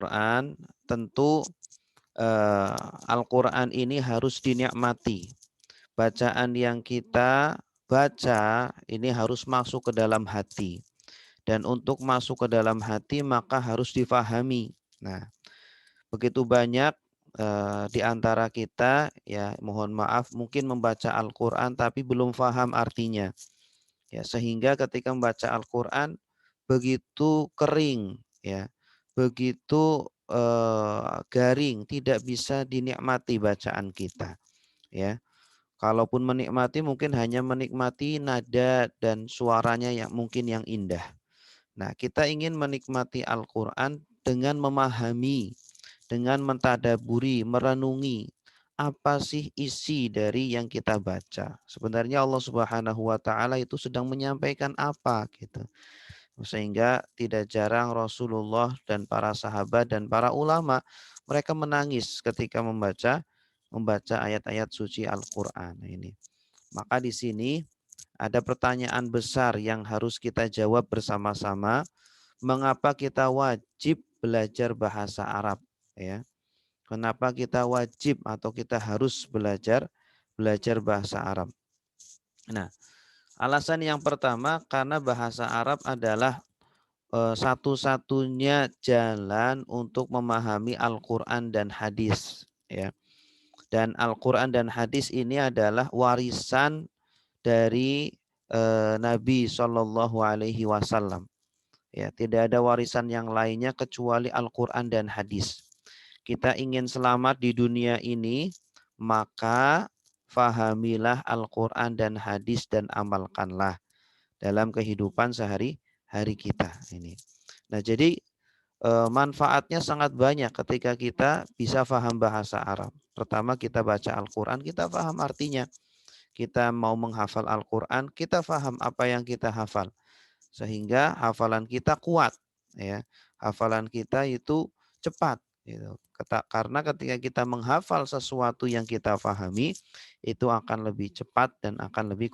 Quran, tentu Al-Quran ini harus dinikmati. Bacaan yang kita baca ini harus masuk ke dalam hati. Dan untuk masuk ke dalam hati maka harus difahami. Nah, begitu banyak di antara kita, ya mohon maaf, mungkin membaca Al-Quran tapi belum paham artinya. Ya, sehingga ketika membaca Al-Quran begitu kering, ya, begitu garing, tidak bisa dinikmati bacaan kita. Ya, kalaupun menikmati mungkin hanya menikmati nada dan suaranya yang mungkin yang indah. Nah, kita ingin menikmati Al-Quran dengan memahami, dengan mentadaburi, merenungi apa sih isi dari yang kita baca. Sebenarnya Allah Subhanahu wa taala itu sedang menyampaikan apa gitu. Sehingga tidak jarang Rasulullah dan para sahabat dan para ulama mereka menangis ketika membaca ayat-ayat suci Al-Qur'an ini. Maka di sini ada pertanyaan besar yang harus kita jawab bersama-sama. Mengapa kita wajib belajar bahasa Arab, ya? Kenapa kita wajib atau kita harus belajar bahasa Arab? Nah, alasan yang pertama karena bahasa Arab adalah satu-satunya jalan untuk memahami Al-Quran dan hadis, ya. Dan Al-Quran dan hadis ini adalah warisan dari Nabi Shallallahu Alaihi Wasallam. Ya, tidak ada warisan yang lainnya kecuali Al-Quran dan hadis. Kita ingin selamat di dunia ini, maka fahamilah Al-Quran dan hadis dan amalkanlah dalam kehidupan sehari-hari kita ini. Nah, jadi manfaatnya sangat banyak ketika kita bisa paham bahasa Arab. Pertama, kita baca Al-Quran, kita paham artinya. Kita mau menghafal Al-Quran, kita paham apa yang kita hafal. Sehingga hafalan kita kuat, ya. Hafalan kita itu cepat, gitu. Karena ketika kita menghafal sesuatu yang kita pahami, itu akan lebih cepat dan akan lebih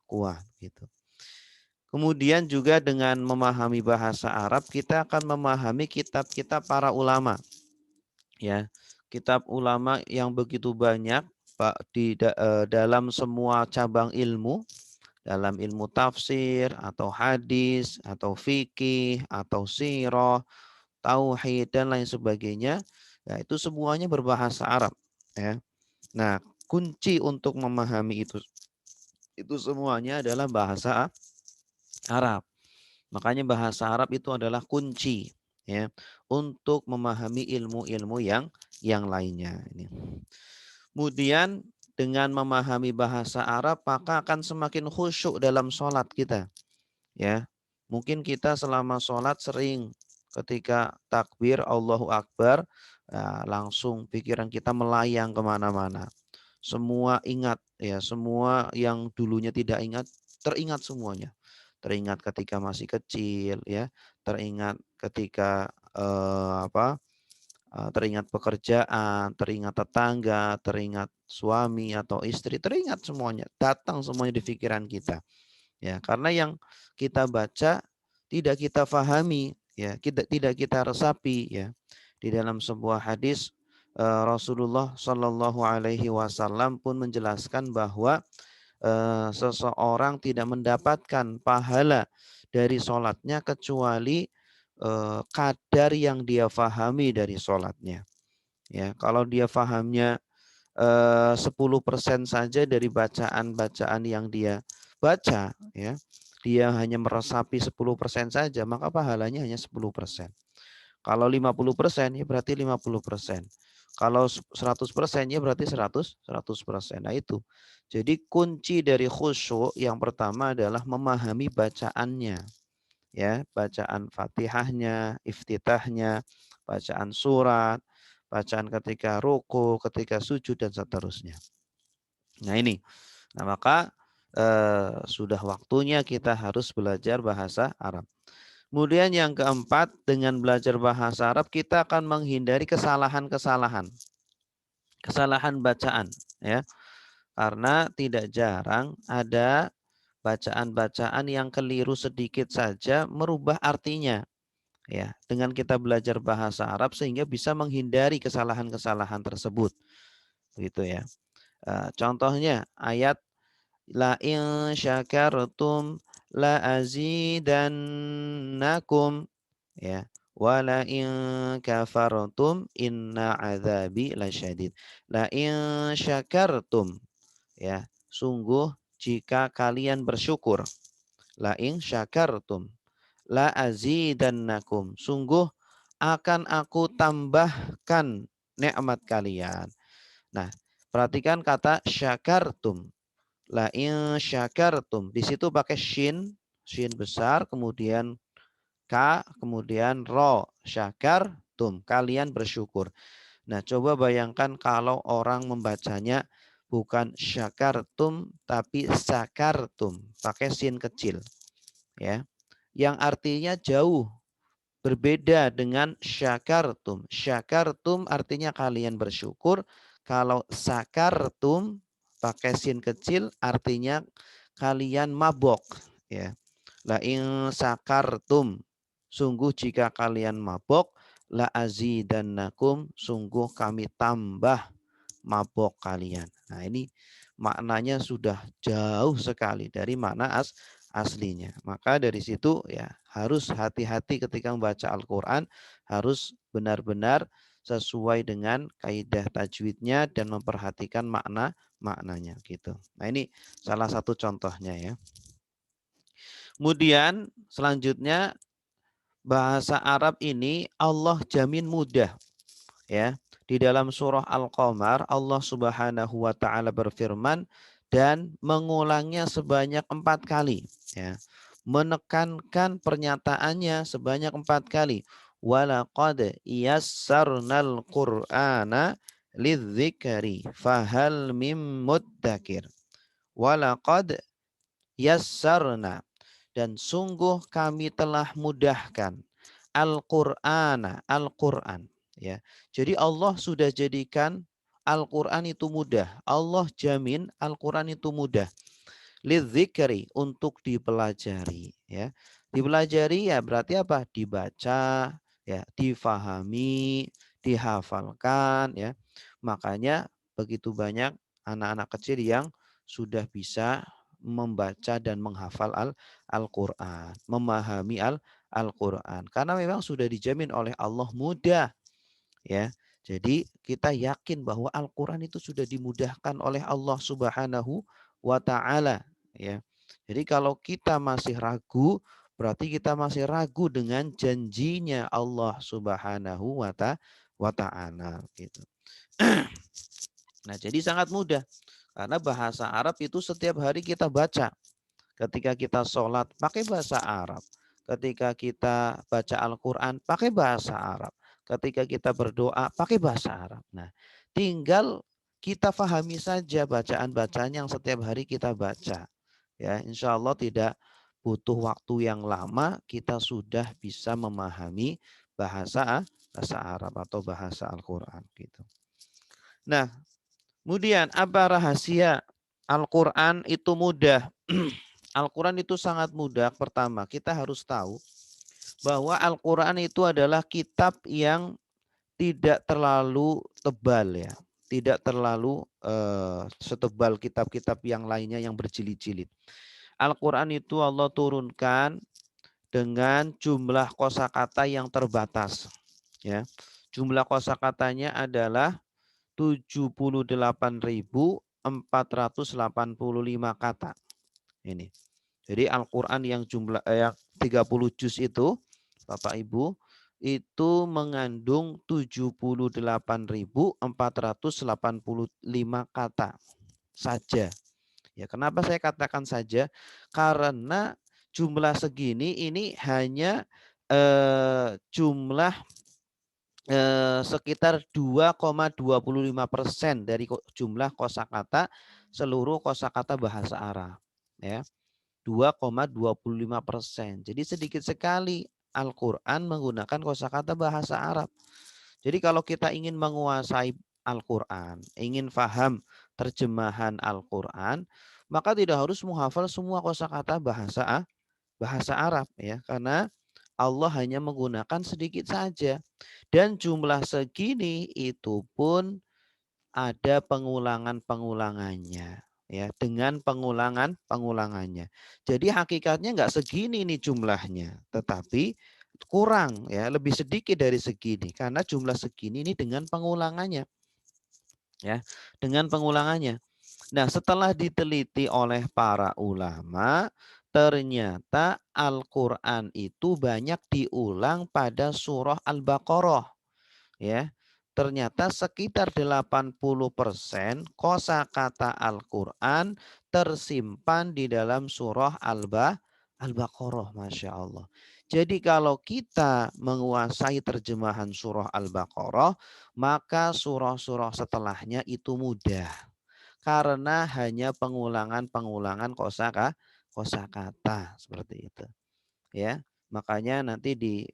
kuat, gitu. Kemudian juga dengan memahami bahasa Arab, kita akan memahami kitab-kitab para ulama. Ya, kitab ulama yang begitu banyak Pak dalam semua cabang ilmu, dalam ilmu tafsir atau hadis atau fikih atau sirah, tauhid dan lain sebagainya. Ya, itu semuanya berbahasa Arab, ya. Nah, kunci untuk memahami itu semuanya adalah bahasa Arab. Makanya bahasa Arab itu adalah kunci, ya, untuk memahami ilmu-ilmu yang lainnya. Ini. Kemudian dengan memahami bahasa Arab maka akan semakin khusyuk dalam sholat kita. Ya, mungkin kita selama sholat sering ketika takbir Allahu Akbar, langsung pikiran kita melayang kemana-mana. Semua ingat, ya, semua yang dulunya tidak ingat teringat semuanya. Teringat ketika masih kecil, ya, teringat ketika teringat pekerjaan, teringat tetangga, teringat suami atau istri, teringat semuanya, datang semuanya di pikiran kita. Ya, karena yang kita baca tidak kita fahami, ya, tidak kita resapi, ya. Di dalam sebuah hadis Rasulullah Shallallahu Alaihi Wasallam pun menjelaskan bahwa seseorang tidak mendapatkan pahala dari sholatnya kecuali kadar yang dia fahami dari sholatnya. Ya, kalau dia fahamnya 10% saja dari bacaan-bacaan yang dia baca, ya, dia hanya meresapi 10% saja, maka pahalanya hanya 10%. Kalau 50% ya berarti 50%. Kalau 100% ya berarti 100%. Nah itu. Jadi kunci dari khusyuk yang pertama adalah memahami bacaannya. Ya, bacaan Fatihahnya, iftitahnya, bacaan surat, bacaan ketika ruku, ketika sujud dan seterusnya. Nah ini. Nah maka sudah waktunya kita harus belajar bahasa Arab. Kemudian yang keempat, dengan belajar bahasa Arab kita akan menghindari kesalahan-kesalahan. Kesalahan bacaan, ya. Karena tidak jarang ada bacaan-bacaan yang keliru sedikit saja merubah artinya. ya, dengan kita belajar bahasa Arab sehingga bisa menghindari kesalahan-kesalahan tersebut, gitu ya. Contohnya ayat la in syakartum la azidannakum, ya. Wala in kafartum inna adzabi lasyadid. La in syakartum, ya. Sungguh jika kalian bersyukur. La in syakartum la azidannakum. Sungguh akan aku tambahkan nikmat kalian. Nah, perhatikan kata syakartum. La in syakartum. Di situ pakai shin, shin besar, kemudian ka, kemudian ro. Syakartum. Kalian bersyukur. Nah, coba bayangkan kalau orang membacanya bukan syakartum tapi sakartum, pakai sin kecil, ya. Yang artinya jauh berbeda dengan syakartum. Syakartum artinya kalian bersyukur. Kalau sakartum pakai sin kecil artinya kalian mabok. Ya. La in sakartum. Sungguh jika kalian mabok, la azidannakum. Sungguh kami tambah mabok kalian. Nah, ini maknanya sudah jauh sekali dari makna aslinya. Maka dari situ ya harus hati-hati ketika membaca Al-Qur'an, harus benar-benar sesuai dengan kaidah tajwidnya dan memperhatikan maknanya gitu. Nah, ini salah satu contohnya ya. Kemudian selanjutnya bahasa Arab ini Allah jamin mudah. Ya, di dalam surah Al-Qamar Allah Subhanahu wa taala berfirman dan mengulangnya sebanyak 4 kali, ya. Menekankan pernyataannya sebanyak 4 kali. Walaqad yassarnal Qur'ana lidzikri fahal mim muddakir. Walaqad yassarna, dan sungguh kami telah mudahkan Al-Qur'ana, Al-Qur'an, ya. Jadi Allah sudah jadikan Al-Qur'an itu mudah. Allah jamin Al-Qur'an itu mudah. Lidzikri, untuk dipelajari, ya. Dipelajari ya berarti apa? Dibaca, ya, difahami, dihafalkan, ya. Makanya begitu banyak anak-anak kecil yang sudah bisa membaca dan menghafal Al-Qur'an, memahami Al-Qur'an karena memang sudah dijamin oleh Allah mudah, ya. Jadi kita yakin bahwa Al-Qur'an itu sudah dimudahkan oleh Allah Subhanahu wa taala, ya. Jadi kalau kita masih ragu, berarti kita masih ragu dengan janjinya Allah Subhanahu wa taala gitu. Nah, jadi sangat mudah karena bahasa Arab itu setiap hari kita baca. Ketika kita sholat pakai bahasa Arab. Ketika kita baca Al-Quran pakai bahasa Arab. Ketika kita berdoa pakai bahasa Arab. Nah, tinggal kita fahami saja bacaan-bacaan yang setiap hari kita baca. Ya, insya Allah tidak butuh waktu yang lama kita sudah bisa memahami bahasa Arab atau bahasa Al-Quran gitu. Nah, kemudian apa rahasia Al-Quran itu mudah? Al-Quran itu sangat mudah. Pertama, kita harus tahu bahwa Al-Quran itu adalah kitab yang tidak terlalu tebal, ya. Tidak terlalu setebal kitab-kitab yang lainnya yang berjilid-jilid. Al-Quran itu Allah turunkan dengan jumlah kosakata yang terbatas, ya. Jumlah kosakatanya adalah 78.485 kata. Ini. Jadi Al-Qur'an yang jumlah yang 30 juz itu, Bapak Ibu, itu mengandung 78.485 kata saja. Ya, kenapa saya katakan saja? Karena jumlah segini ini hanya jumlah sekitar 2,25% dari jumlah kosakata seluruh kosakata bahasa Arab, ya. 2,25%. Jadi sedikit sekali Al-Qur'an menggunakan kosakata bahasa Arab. Jadi kalau kita ingin menguasai Al-Qur'an, ingin paham terjemahan Al-Qur'an, maka tidak harus menghafal semua kosakata bahasa Arab, ya. Karena Allah hanya menggunakan sedikit saja. Dan jumlah segini itu pun ada pengulangan-pengulangannya. Ya, dengan pengulangan-pengulangannya. Jadi hakikatnya nggak segini nih jumlahnya, tetapi kurang ya, lebih sedikit dari segini karena jumlah segini ini dengan pengulangannya. Ya, dengan pengulangannya. Nah, setelah diteliti oleh para ulama, ternyata Al-Qur'an itu banyak diulang pada surah Al-Baqarah, ya. Ternyata sekitar 80% kosakata Al-Qur'an tersimpan di dalam surah Al-Baqarah, Masya Allah. Jadi kalau kita menguasai terjemahan surah Al-Baqarah, maka surah-surah setelahnya itu mudah karena hanya pengulangan-pengulangan kosakata seperti itu, ya. Makanya nanti di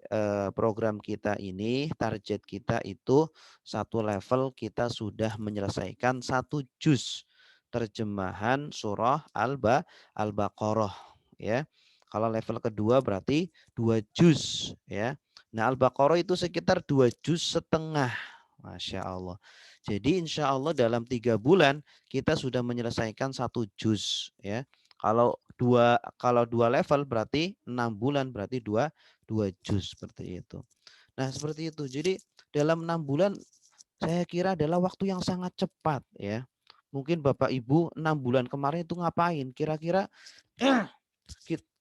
program kita ini target kita itu satu level kita sudah menyelesaikan satu juz terjemahan surah Al-Baqarah, ya. Kalau level kedua berarti 2 juz, ya. Nah, Al-Baqarah itu sekitar 2 juz setengah. Masya Allah. Jadi insya Allah dalam 3 bulan kita sudah menyelesaikan satu juz, ya. Kalau dua level berarti 6 bulan, berarti dua juz seperti itu. Nah, seperti itu. Jadi dalam 6 bulan saya kira adalah waktu yang sangat cepat, ya. Mungkin Bapak Ibu 6 bulan kemarin itu ngapain? Kira-kira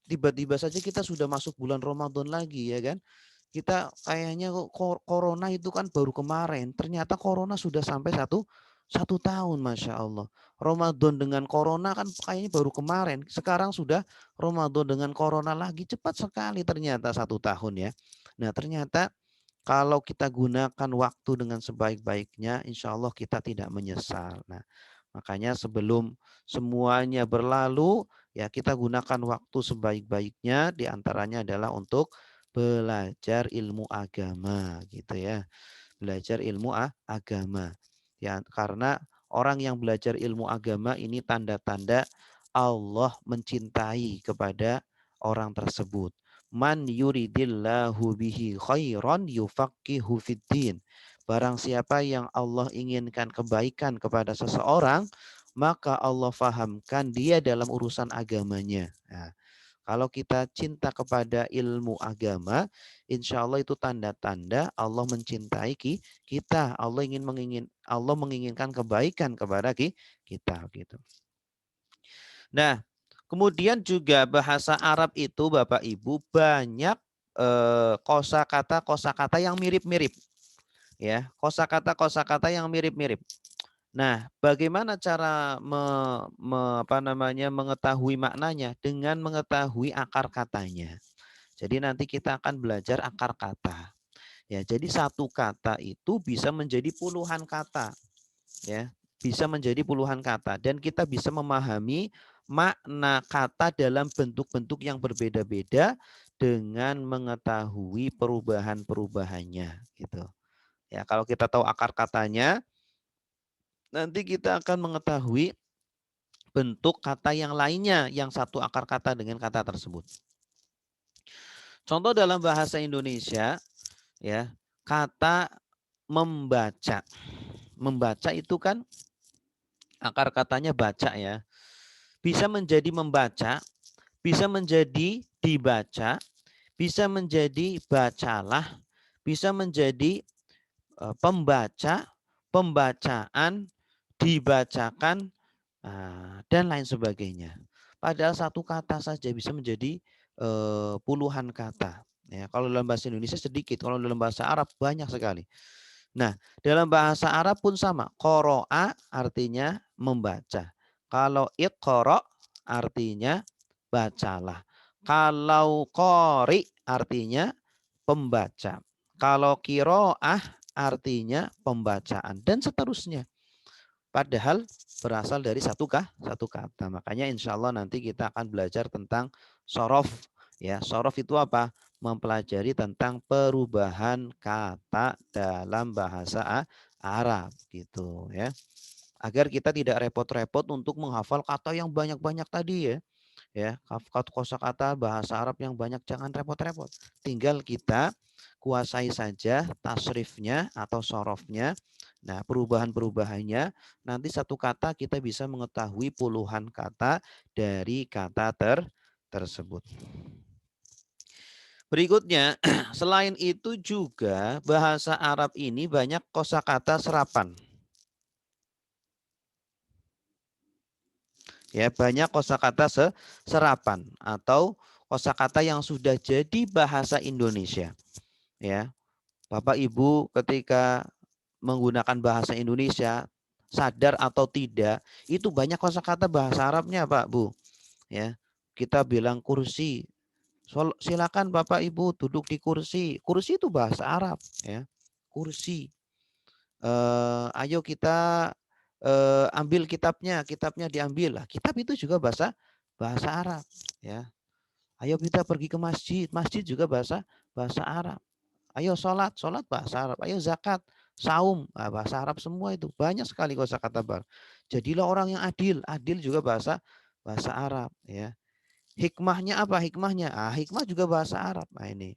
tiba-tiba saja kita sudah masuk bulan Ramadan lagi, ya kan? Kita kayaknya corona itu kan baru kemarin. Ternyata corona sudah sampai satu tahun, Masya Allah. Ramadan dengan corona kan kayaknya baru kemarin. Sekarang sudah Ramadan dengan corona lagi. Cepat sekali ternyata 1 tahun, ya. Nah, ternyata kalau kita gunakan waktu dengan sebaik-baiknya, insya Allah kita tidak menyesal. Nah, makanya sebelum semuanya berlalu, ya kita gunakan waktu sebaik-baiknya. Diantaranya adalah untuk belajar ilmu agama, gitu ya. Belajar ilmu agama. Ya, karena orang yang belajar ilmu agama ini tanda-tanda Allah mencintai kepada orang tersebut. Man yuridillahu bihi khairan yufaqihu fiddin. Barang siapa yang Allah inginkan kebaikan kepada seseorang, maka Allah fahamkan dia dalam urusan agamanya. Nah, kalau kita cinta kepada ilmu agama, insya Allah itu tanda-tanda Allah mencintai kita. Allah menginginkan kebaikan kepada kita, gitu. Nah, kemudian juga bahasa Arab itu Bapak Ibu banyak kosakata yang mirip-mirip, ya. Kosakata yang mirip-mirip. Nah, bagaimana cara mengetahui maknanya? Dengan mengetahui akar katanya. Jadi nanti kita akan belajar akar kata. Ya, jadi satu kata itu bisa menjadi puluhan kata, ya. Bisa menjadi puluhan kata dan kita bisa memahami makna kata dalam bentuk-bentuk yang berbeda-beda dengan mengetahui perubahan-perubahannya, gitu. Ya, kalau kita tahu akar katanya, nanti kita akan mengetahui bentuk kata yang lainnya yang satu akar kata dengan kata tersebut. Contoh dalam bahasa Indonesia, ya, kata membaca. Membaca itu kan akar katanya baca, ya. Bisa menjadi membaca, bisa menjadi dibaca, bisa menjadi bacalah, bisa menjadi pembaca, pembacaan, dibacakan, dan lain sebagainya. Padahal satu kata saja bisa menjadi puluhan kata. Ya, kalau dalam bahasa Indonesia sedikit, kalau dalam bahasa Arab banyak sekali. Nah, dalam bahasa Arab pun sama. Qoro'a artinya membaca. Kalau iqra artinya bacalah. Kalau qori artinya pembaca. Kalau kiro'ah artinya pembacaan dan seterusnya. Padahal berasal dari satu kata. Makanya insya Allah nanti kita akan belajar tentang sorof. Ya, sorof itu apa? Mempelajari tentang perubahan kata dalam bahasa Arab, gitu ya. Agar kita tidak repot-repot untuk menghafal kata yang banyak-banyak tadi, ya. Ya, kosakata bahasa Arab yang banyak jangan repot-repot. Tinggal kita kuasai saja tasrifnya atau sorofnya. Nah, perubahan-perubahannya nanti satu kata kita bisa mengetahui puluhan kata dari kata tersebut. Berikutnya, selain itu juga bahasa Arab ini banyak kosakata serapan. Ya, banyak kosakata serapan atau kosakata yang sudah jadi bahasa Indonesia. Ya, Bapak Ibu ketika menggunakan bahasa Indonesia sadar atau tidak, itu banyak kosakata bahasa Arabnya, Pak Bu. Ya, kita bilang kursi. Silakan Bapak Ibu duduk di kursi. Kursi itu bahasa Arab, ya. Kursi. Ayo kita ambil kitabnya, kitabnya diambil lah. Kitab itu juga bahasa Arab, ya. Ayo kita pergi ke masjid, masjid juga bahasa Arab. Ayo sholat, sholat bahasa Arab. Ayo zakat, saum, bahasa Arab semua itu. Banyak sekali kosakata baru. Jadilah orang yang adil, adil juga bahasa Arab, ya. Hikmahnya apa? Hikmahnya, hikmah juga bahasa Arab. Nah ini.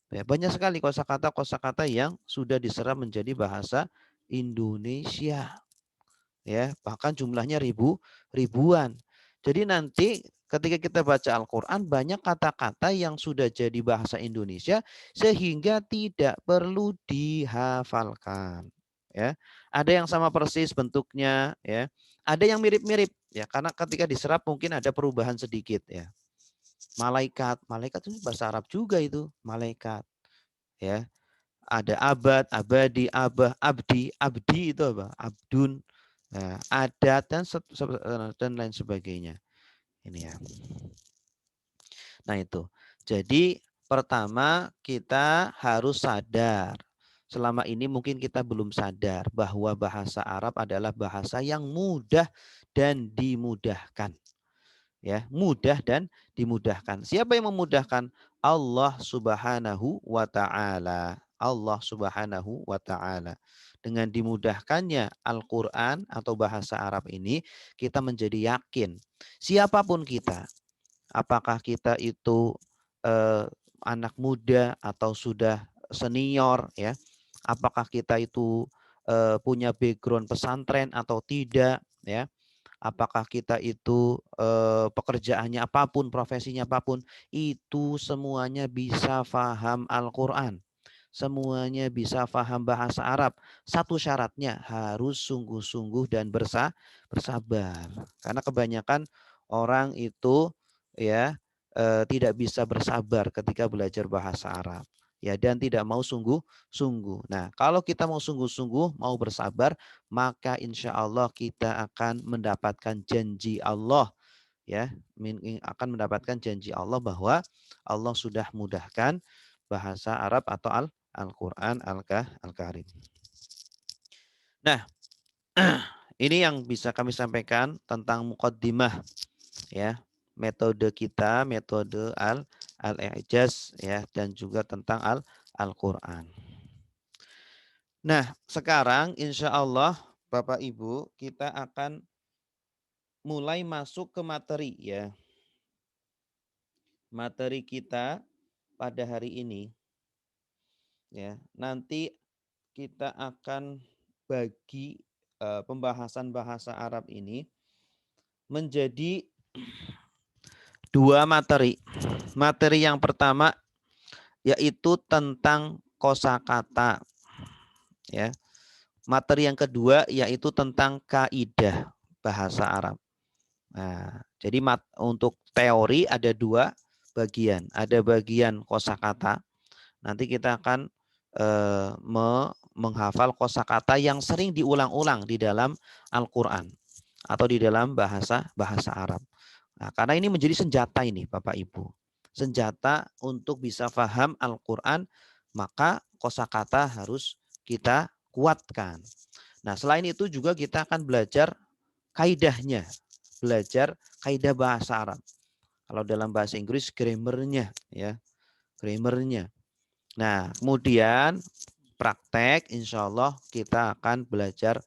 Ya, banyak sekali kosakata yang sudah diserap menjadi bahasa Indonesia. Ya, bahkan jumlahnya ribuan. Jadi nanti ketika kita baca Al-Qur'an banyak kata-kata yang sudah jadi bahasa Indonesia sehingga tidak perlu dihafalkan. Ya, ada yang sama persis bentuknya, ya. Ada yang mirip-mirip, ya, karena ketika diserap mungkin ada perubahan sedikit, ya. Malaikat, malaikat itu bahasa Arab juga itu, malaikat, ya. Ada abad, abadi, abah, abdi, abdi itu apa? Abdun, nah, adat dan lain sebagainya. Ini ya. Nah itu. Jadi pertama kita harus sadar. Selama ini mungkin kita belum sadar bahwa bahasa Arab adalah bahasa yang mudah dan dimudahkan. Ya, mudah dan dimudahkan. Siapa yang memudahkan? Allah Subhanahu wa taala. Allah Subhanahu wa taala. Dengan dimudahkannya Al-Qur'an atau bahasa Arab ini, kita menjadi yakin siapapun kita, apakah kita itu eh, anak muda atau sudah senior, ya. Apakah kita itu punya background pesantren atau tidak, ya. Apakah kita itu pekerjaannya apapun, profesinya apapun, itu semuanya bisa faham Al-Qur'an. Semuanya bisa faham bahasa Arab. Satu syaratnya harus sungguh-sungguh dan bersabar. Karena kebanyakan orang itu, ya, tidak bisa bersabar ketika belajar bahasa Arab. Ya, dan tidak mau sungguh-sungguh. Nah, kalau kita mau sungguh-sungguh, mau bersabar, maka insya Allah kita akan mendapatkan janji Allah, ya, akan mendapatkan janji Allah bahwa Allah sudah mudahkan bahasa Arab atau Al-Quran Al-Karim. Nah, ini yang bisa kami sampaikan tentang muqaddimah, ya, metode kita, metode al-i'jaz, ya, dan juga tentang Al-Quran. Nah, sekarang insya Allah Bapak Ibu kita akan mulai masuk ke materi, ya. Materi kita pada hari ini, ya. Nanti kita akan bagi pembahasan bahasa Arab ini menjadi dua materi. Materi yang pertama yaitu tentang kosakata, ya. Materi yang kedua yaitu tentang kaidah bahasa Arab. Nah, jadi untuk teori ada dua bagian. Ada bagian kosakata. Nanti kita akan menghafal kosakata yang sering diulang-ulang di dalam Al-Quran atau di dalam bahasa Arab. Nah, karena ini menjadi senjata ini, Bapak Ibu. Senjata untuk bisa paham Al-Quran, maka kosakata harus kita kuatkan. Nah, selain itu juga kita akan belajar kaidahnya, belajar kaidah bahasa Arab. Kalau dalam bahasa Inggris grammarnya, ya, grammarnya. Nah, kemudian praktek, insya Allah kita akan belajar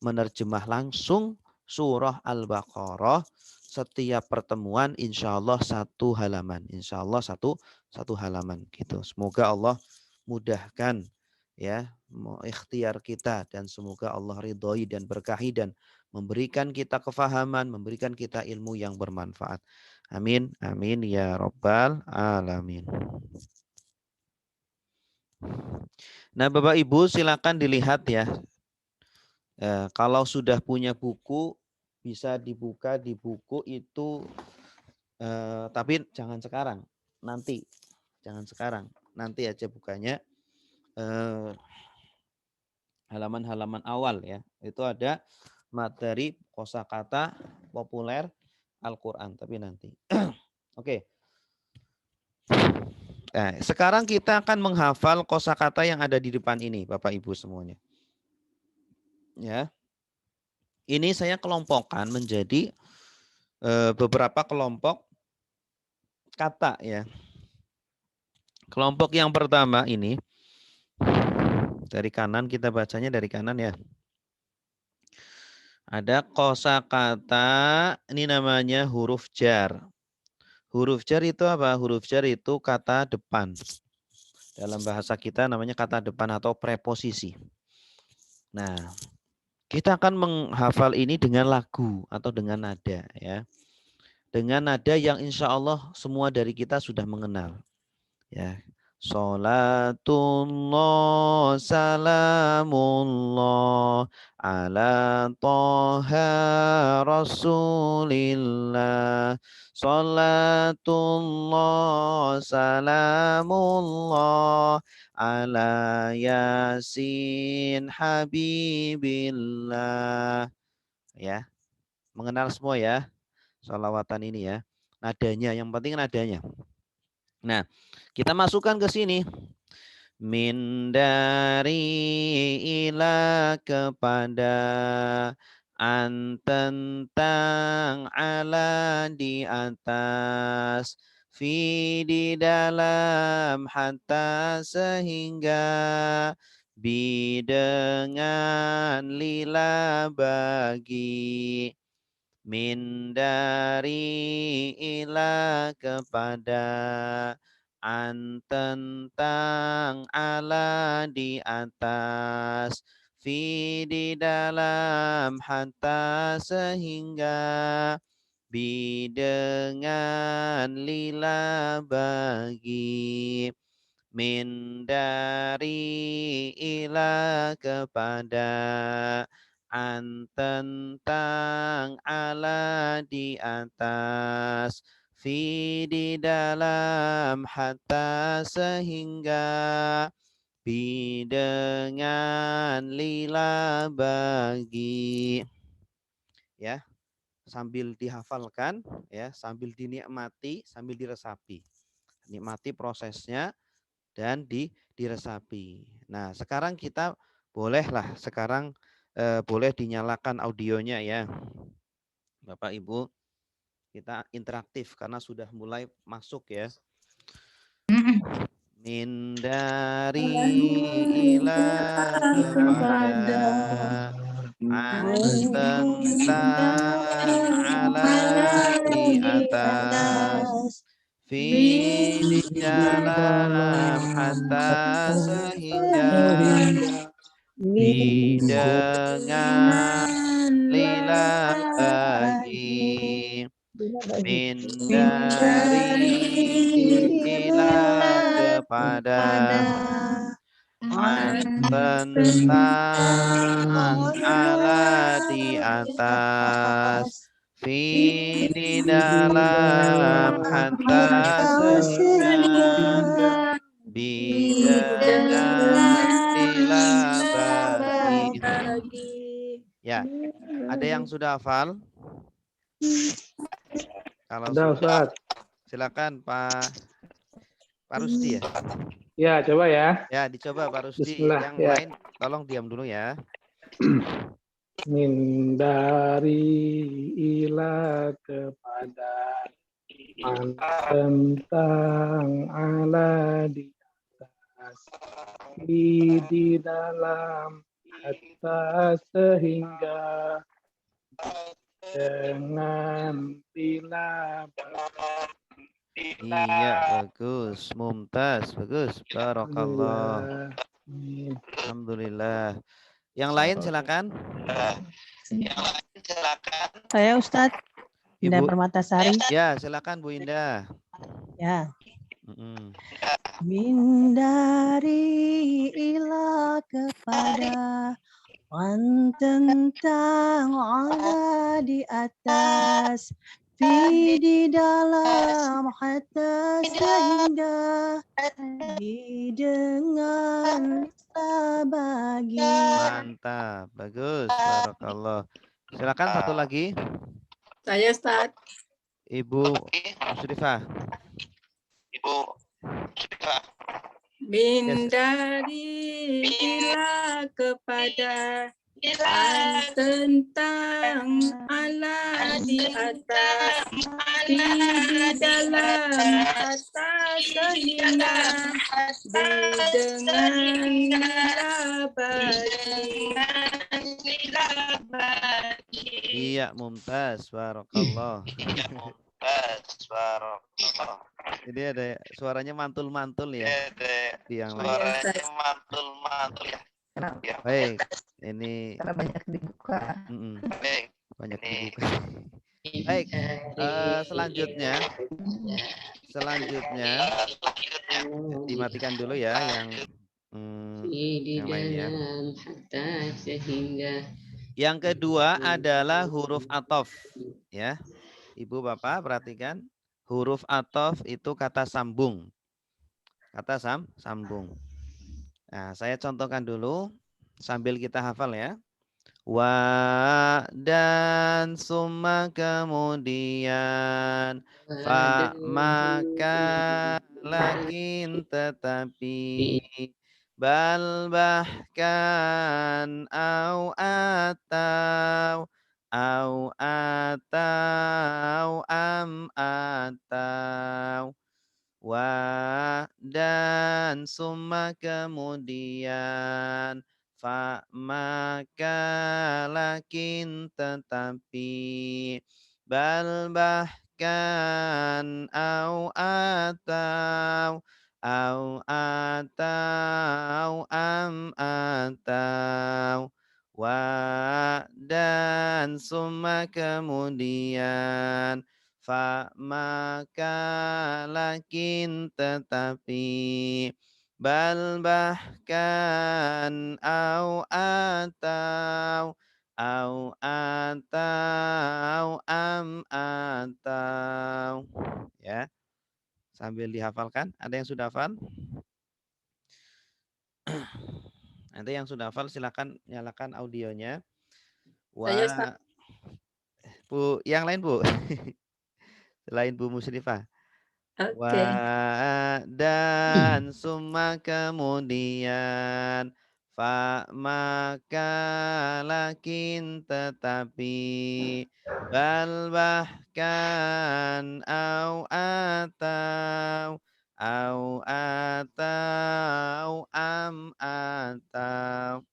menerjemah langsung surah Al-Baqarah setiap pertemuan insya Allah satu halaman. Insya Allah satu halaman gitu. Semoga Allah mudahkan ya ikhtiar kita dan semoga Allah ridhoi dan berkahi dan memberikan kita kefahaman, memberikan kita ilmu yang bermanfaat. Amin, amin ya robbal alamin. Nah, Bapak Ibu silakan dilihat ya. Kalau sudah punya buku bisa dibuka di buku itu, tapi jangan sekarang, nanti, jangan sekarang, nanti aja bukanya. Halaman-halaman awal ya, itu ada materi kosakata populer Al-Quran, tapi nanti. Oke. Nah, sekarang kita akan menghafal kosakata yang ada di depan ini, Bapak Ibu semuanya. Ya, ini saya kelompokkan menjadi beberapa kelompok kata ya. Kelompok yang pertama ini dari kanan, kita bacanya dari kanan ya. Ada kosakata, ini namanya huruf jar. Huruf jar itu apa? Huruf jar itu kata depan. Dalam bahasa kita namanya kata depan atau preposisi. Nah, kita akan menghafal ini dengan lagu atau dengan nada ya. Dengan nada yang insya Allah semua dari kita sudah mengenal. Ya. Salatullah salamullah ala toha rasulillah. Salatullah salamullah ala yasin habibillah. Ya, mengenal semua ya sholawatan ini ya. Nadanya, yang penting nadanya. Nah, kita masukkan ke sini. Min dari ila kepada, an tentang, ala di atas, fi di dalam, hatta sehingga, bi dengan, lila bagi, min dari ila kepada, an tentang, ala di atas, fi di dalam, hatta sehingga, bi dengan, lila bagi, min dari ila kepada, an tentang, ala di atas, fi di dalam, hatta sehingga, bi dengan, lila bagi. Ya, sambil dihafalkan ya, sambil dinikmati, sambil diresapi. Nikmati prosesnya dan diresapi. Nah, sekarang kita bolehlah sekarang boleh dinyalakan audionya ya. Bapak Ibu, kita interaktif karena sudah mulai masuk ya. Min dari ila kepada, an tentang, ala di atas, fi di dalam, hatta sehingga, bi dengan, lila bagi, min dari ila kepada, an tentang, ala di atas, fi di dalam, hatta sehingga, bi dengan, lila bagi. Ya, ada yang sudah hafal? Kalau sudah, silakan Pak Rusdi ya. Ya, coba ya. Ya, dicoba Pak Rusdi. Bismillah, Yang ya. lain tolong diam dulu ya. Min dari ila kepada, an tentang, ala di atas, di dalam, hatta sehingga, dengan bila Iya, bagus. Mumtaz, bagus. Barakallah. alhamdulillah. Amin. Alhamdulillah. Yang lain silakan. Saya Ustadz Indah Ibu. Permatasari. Ya, silakan Bu Indah. Ya. Mm-mm. Min dari ilah kepada wan tentang ala di atas fi di dalam hatta sehingga didengar bagi. Mantap, bagus. Barakallah. Silakan satu lagi. Saya Ustaz. Ibu Musrifah. Min dari ila kepada tentang ala di atas di dalam atas sehingga didengar bagi. Iya, Mumtaz. Barakallah. Jadi ada suaranya mantul-mantul ya di yang lain. Baik, ini Karena banyak dibuka. banyak dibuka. Baik, selanjutnya dimatikan dulu ya yang lainnya. Yang kedua adalah huruf athof, ya. Ibu Bapak perhatikan, huruf athof itu kata sambung. Kata sambung. Nah, saya contohkan dulu sambil kita hafal ya. Wa dan summa kemudian fa maka lakin tetapi bal bahkan au atau am atau wa dan summa kemudian fa maka lakin tetapi bal bahkan au atau am atau wa dan summa kemudian fa maka lakin tetapi bal bahkan au atau am atau ya, sambil dihafalkan. Ada yang sudah hafal? Nanti yang sudah hafal silakan nyalakan audionya. Saya Bu, yang lain Bu. Selain Bu Musrifah. Oke. Dan summa kemudian fa maka lakin tetapi bal bahkan au atau am atau.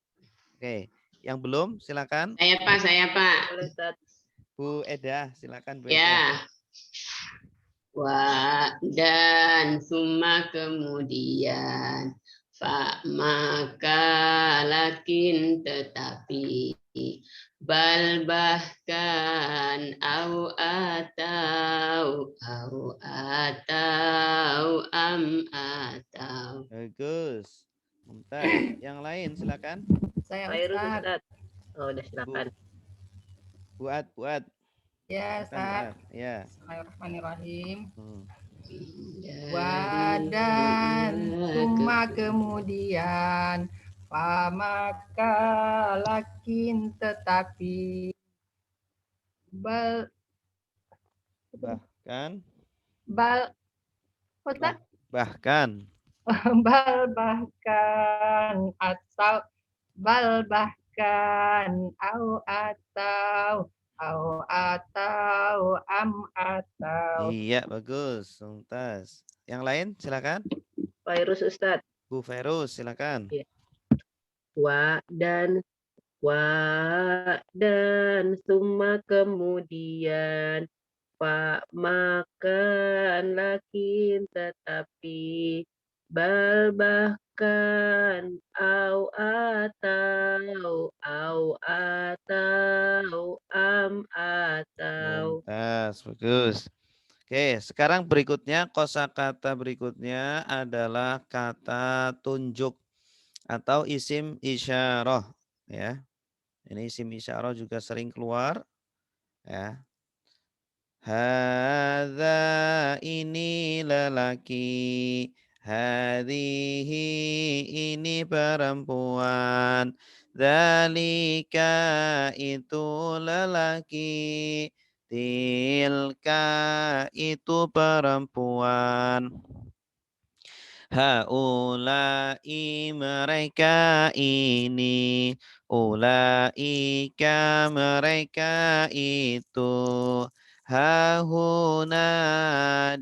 Oke, yang belum silakan. Saya Pak. Bu Eda, silakan Bu Eda. Ya. Wa dan summa kemudian fa maka lakin tetapi bal bahkan au atau am atau. Bagus. Mumtaz. Yang lain silakan. Saya Ustaz. Oh, udah silakan. Buat. Ya, Ustaz. Ya. Bismillahirrahmanirrahim. Wa dan summa kemudian fa maka lakin tetapi bal bahkan Ustaz bahkan bal bahkan atau bal bahkan au am atau. Iya, bagus. Mumtaz. Yang lain silakan. Virus Ustaz. Bu Ferus silakan. Wa dan dan summa kemudian makan lakin tetapi bal bahkan au atau am atau. Mumtaz, bagus. Oke, sekarang berikutnya kosakata berikutnya adalah kata tunjuk atau isim isyarah ya. Ini isim isyarah juga sering keluar ya. Hadza ini lelaki, hadhihi ini perempuan, dzalika itu lelaki, tilka itu perempuan. Haulai mereka ini, ulaika mereka itu, hahuna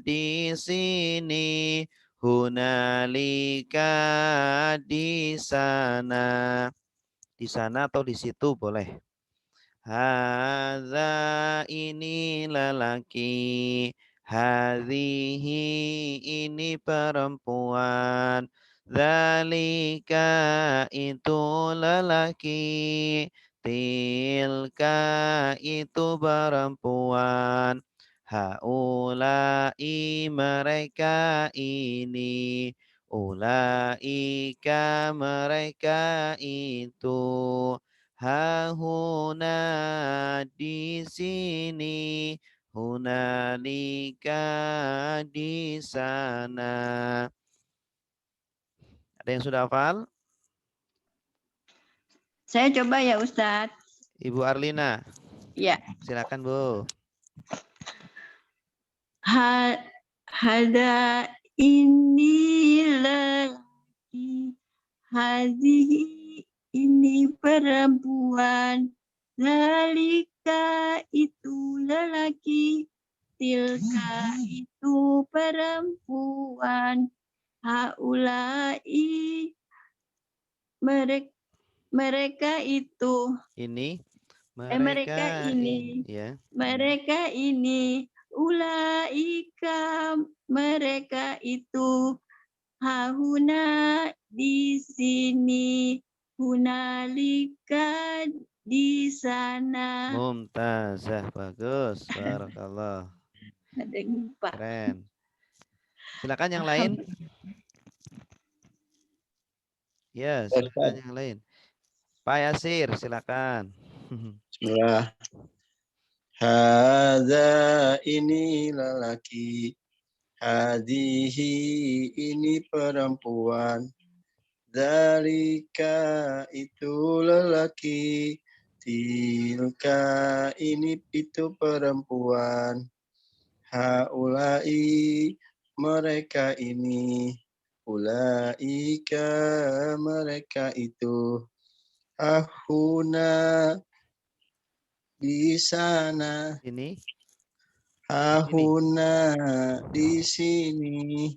di sini, hunalika di sana atau di situ boleh. Hadza ini lelaki, hadhihi ini perempuan, dzalika itu lelaki, tilka itu perempuan, haulai mereka ini, ulaika mereka itu, hahuna di sini, hunalika di sana. Ada yang sudah hafal? Saya coba ya Ustadz. Ibu Arlina. Ya. Silakan Bu. Hada ini lelaki, hadhihi ini perempuan, zalika itu lelaki, tilka itu perempuan, haulai mereka itu. Ini Mereka ini. Ya. Mereka ini. Ulaika mereka itu, hahuna di sini, hunalika di sana. Mumtazah, bagus, barakallah. Ada yang lupa. Keren. Silakan yang lain. Ya, silakan yang lain. Pak Yasir, silakan. Bismillah. Hadza ini lelaki, hadihi ini perempuan, dzalika itu lelaki, tilka ini itu perempuan, haulai mereka ini, ulaika mereka itu, ahuna di sana, Ini hahuna di sini,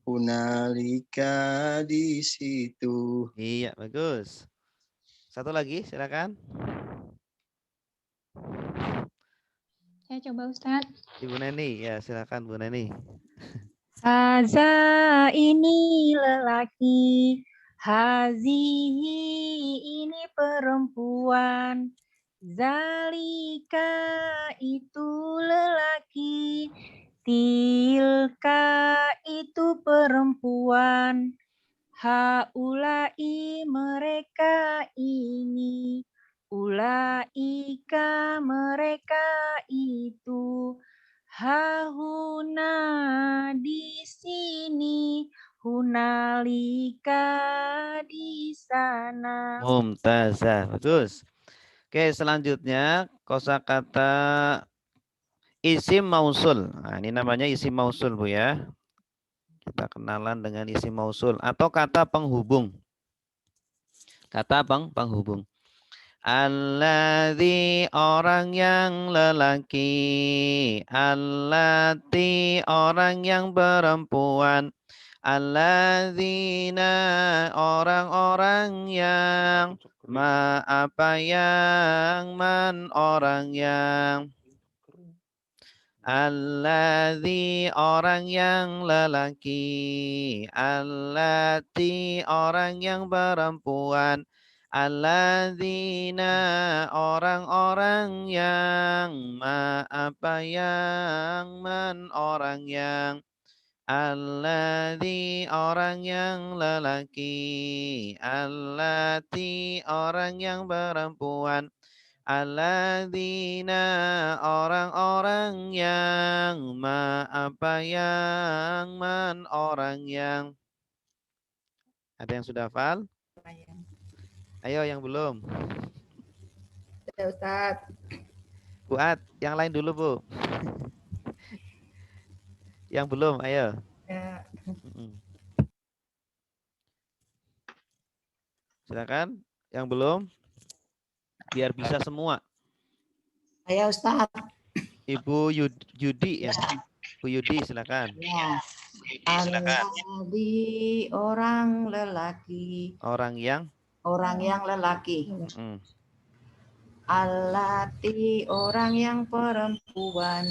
hunalika di situ. iya, bagus. Satu lagi, silakan. Saya coba Ustadz. Ibu Neni, ya silakan Bu Neni. Haza ini lelaki, hazihi ini perempuan, zalika itu lelaki, tilka itu perempuan, haulai mereka ini, ulaika mereka itu, hahuna di sini, hunalika di sana. Mumtazah, bagus. Oke, selanjutnya kosakata isim mausul. Nah, ini namanya isim mausul, Bu ya. Kita kenalan dengan isim mausul atau kata penghubung. Kata penghubung. Alladzi orang yang lelaki, allati orang yang perempuan, alladzina orang-orang yang Ma apa yang, man orang yang. Alladzi orang yang lelaki. Allati orang yang perempuan. Alladzina orang-orang yang. Ma apa yang, man orang yang. Alladzi orang yang lelaki. Allati orang yang perempuan. Alladzina orang-orang yang. Ma apa yang, man orang yang. Ada yang sudah hafal? Ayo yang belum. Ya Ustaz. Buat yang lain dulu Bu. Yang belum, ayo. Ya. Silakan. Yang belum. Biar bisa semua. Saya Ustaz. Ibu Yudi ya. Bu Yudi silakan. Ya. Alladzi orang lelaki. Orang yang. Orang yang lelaki. Allati orang yang perempuan.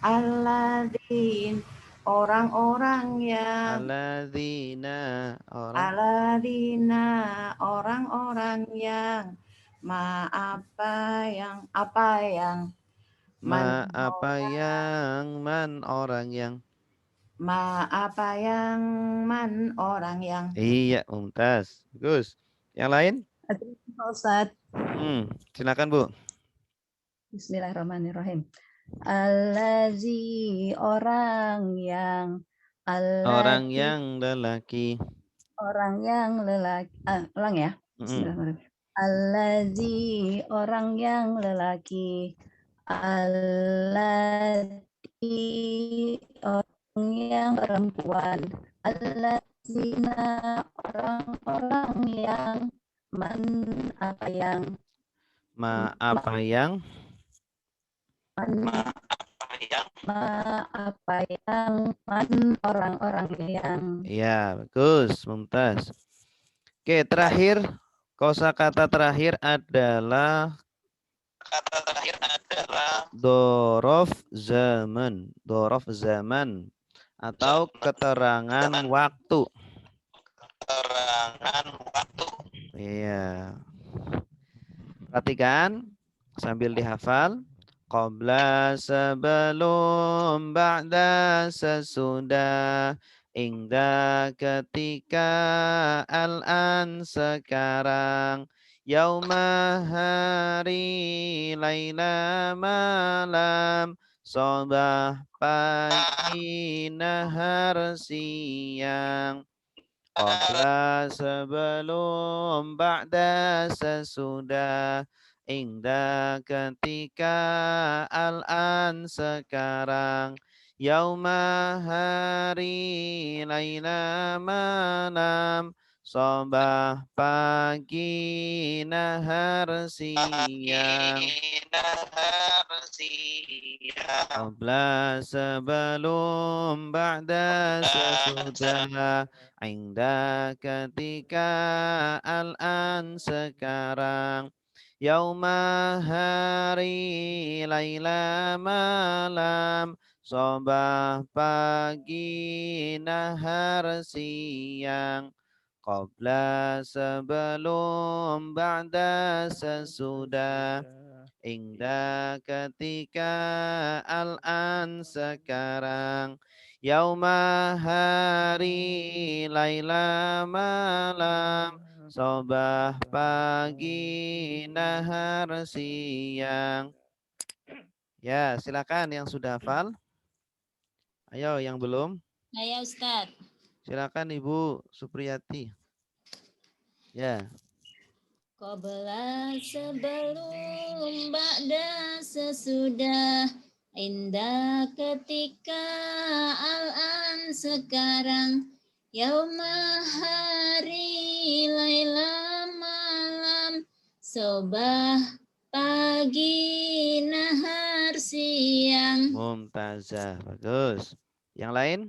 Alladzin orang-orang yang. Alladzina orang. Alladzina orang-orang yang. Ma apa yang. Ma apa yang, man orang yang. Ma apa yang, man orang yang. Iya, mumtaz. Bagus. Yang lain? Ustaz. Silakan Bu. Bismillahirrahmanirrahim. Allazi orang yang. Orang yang lelaki. Orang yang lelaki. Ulang ya. Bismillahirrahmanirrahim. Allazi orang yang lelaki. Allati orang yang perempuan. Allazina orang-orang yang. Man apa yang. Ma apa yang. Ma apa yang, man orang-orang yang. Ya, bagus, mumtaz. Oke, terakhir kosakata terakhir adalah dorof zaman. Dorof zaman atau keterangan waktu. Iya. Perhatikan sambil dihafal. Qabla sebelum, ba'da sesudah, ingda ketika, al-an sekarang, yauma hari, laila malam, sobah pagi, nahar siang. Qabla sebelum, ba'da sesudah, ingda ketika, al-an sekarang, yauma hari, laila malam, sobah pagi, nahar siang. Qabla sebelum, ba'da sesudah, ingda ketika, al-an sekarang, yauma hari, laila malam, sobah pagi, nahar siang. Qabla sebelum, ba'da sesudah, ingda ketika, al-an sekarang, yauma hari, laila malam, sobah pagi, nahar siang. Ya, silakan yang sudah hafal. Ayo yang belum. Saya Ustaz. Silakan Ibu Supriyati. Ya. Qabla sebelum, ba'da sesudah, indah ketika, al-an sekarang, yauma hari, laila malam, sobah pagi, nahar siang. Mumtazah, bagus. Yang lain?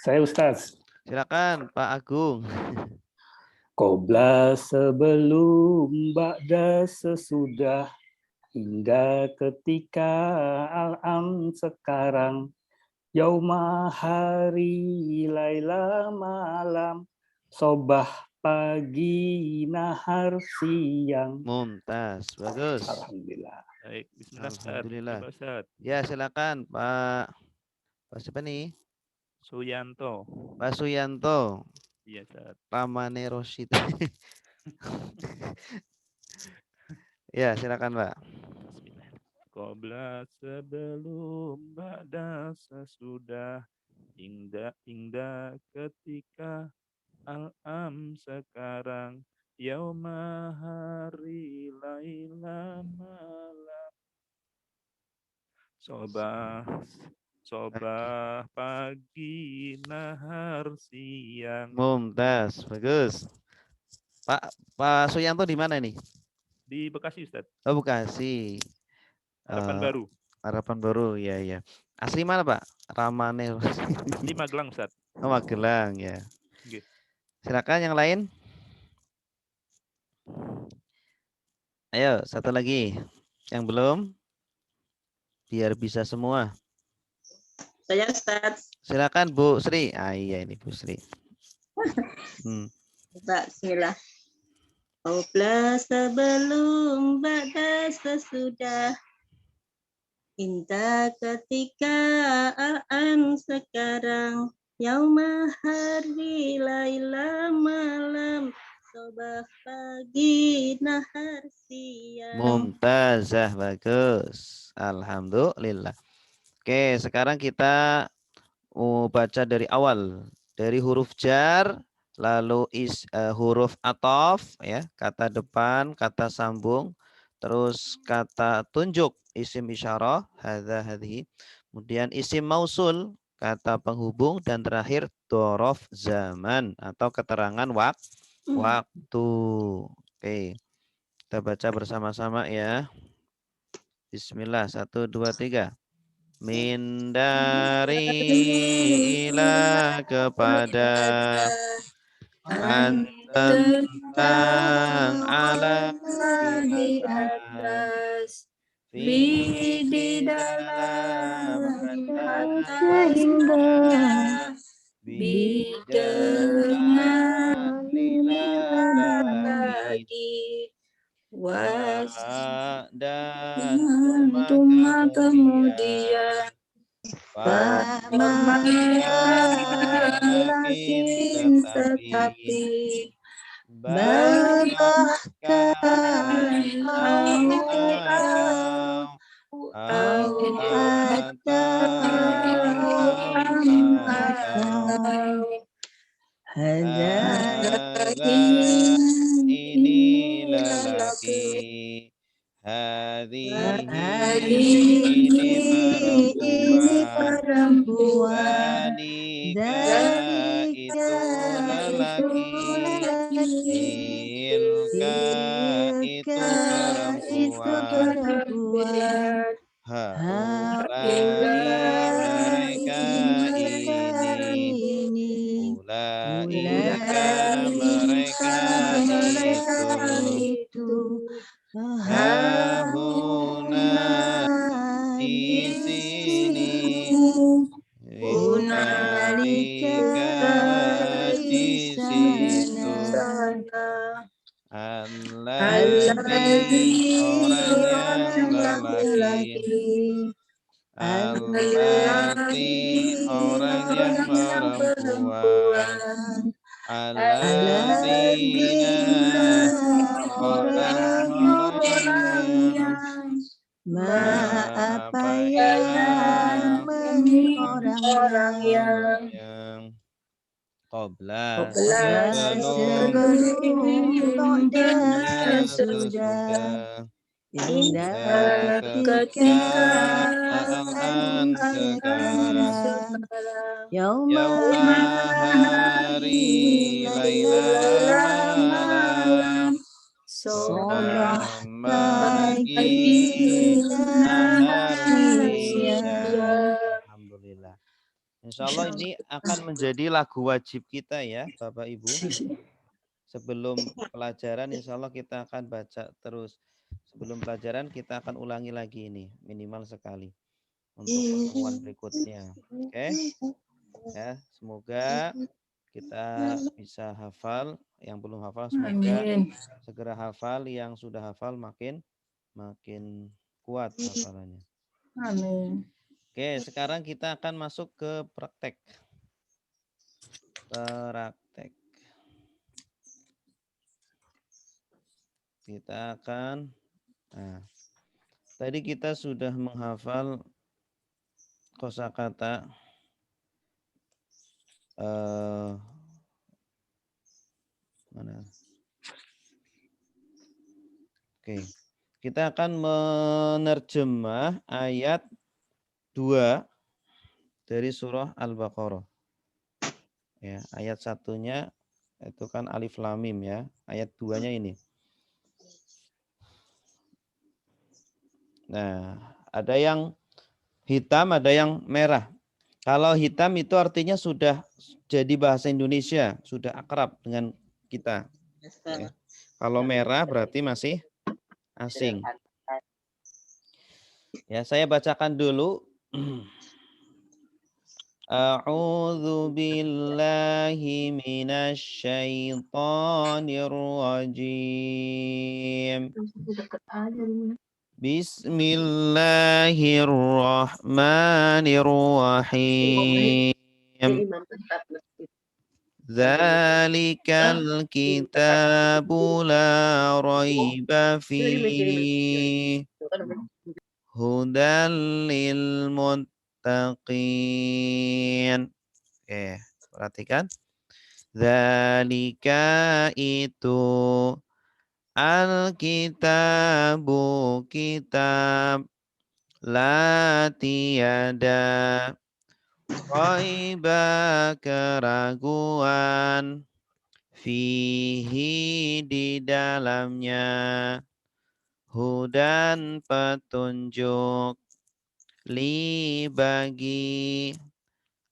Saya Ustaz. Silakan Pak Agung. Qobla sebelum, ba'da sesudah, hingga ketika, al-am sekarang, yauma hari, laila malam, sobah pagi, nahar siang. Mumtaz, bagus. Alhamdulillah. Baik, bismillah Ustaz. Alhamdulillah. Bapak Ustaz. Ya, silakan Pak siapa nih? Suyanto. Pak Suyanto. Iya, Ustaz. Ramane Rosyid. Ya, silakan Pak. Bismillah. Qobla sebelum, ba'da sesudah, hingga ketika, al-am sekarang, yauma hari, laila malam, sobah pagi, nahar siang. Mumtaz, bagus. Pak Suyanto di mana nih? Di Bekasi, Ustaz. Oh, Bekasi. Harapan Baru. Harapan Baru, ya ya. Asli mana Pak? Ramane. Di Magelang, Ustaz. Oh, Magelang ya. Oke. Silakan yang lain. Ayo, satu lagi. Yang belum? Biar bisa semua. Saya Ustaz. Silakan Bu Sri. Ah iya ini Bu Sri. Bismillah. Qobla sebelum, ba'da sesudah, hingga ketika, al-am sekarang, yauma hari, laila malam, sobah pagi, nahar siang. Mumtazah, bagus. Alhamdulillah. Oke, sekarang kita baca dari awal. Dari huruf jar, lalu huruf atof, ya, kata depan, kata sambung, terus kata tunjuk, isim isyarah, hadza hadhi, kemudian isim mausul, kata penghubung, dan terakhir dorof zaman atau keterangan waktu. Oke, kita baca bersama-sama ya. Bismillah, 1, 2, 3. Min dari ila kepada, an tentang, ala di atas, fi di dalam, hingga, bi dengan lila lagi, dan cuma kemudian, makin tetapi, bahkan ini lelaki, ini perempuan, dalika itu lelaki, tilka itu perempuan, haulai mereka ini, ulaika mereka itu, hahuna di sini, hunalika di situ, alladzi orang yang lelaki, alladzi orang yang perempuan, alladzina orang-orang yang apa yang orang yang qobla sebelum dan sesudah, hingga ketika al-an sekarang, yauma hari, laila malam, sobah pagi, nahar siang. Alhamdulillah. Insya Allah ini akan menjadi lagu wajib kita ya, Bapak Ibu. Sebelum pelajaran, insya Allah kita akan baca terus. Sebelum pelajaran kita akan ulangi lagi ini, minimal sekali untuk pertemuan berikutnya. Oke? Ya, semoga kita bisa hafal. Yang belum hafal semoga segera hafal. Yang sudah hafal makin kuat hafalannya. Amin. Oke, sekarang kita akan masuk ke praktek. Kita akan, tadi kita sudah menghafal kosakata mana? Oke, kita akan menerjemah ayat 2 dari surah Al-Baqarah. Ya, ayat 1-nya itu kan alif lam mim ya. Ayat 2-nya ini. Nah, ada yang hitam, ada yang merah. Kalau hitam itu artinya sudah jadi bahasa Indonesia, sudah akrab dengan kita. Ya. Kalau merah berarti masih asing. Ya, saya bacakan dulu. A'udzu billahi minasy syaithanir rajim. Bismillahirrahmanirrahim. Dzalikal kitabu la raiba fihi hudal lil muttaqin. Oke, perhatikan. Dzalika itu al-kitabu kitab la tiada raiba keraguan fihi di dalamnya hudan petunjuk li bagi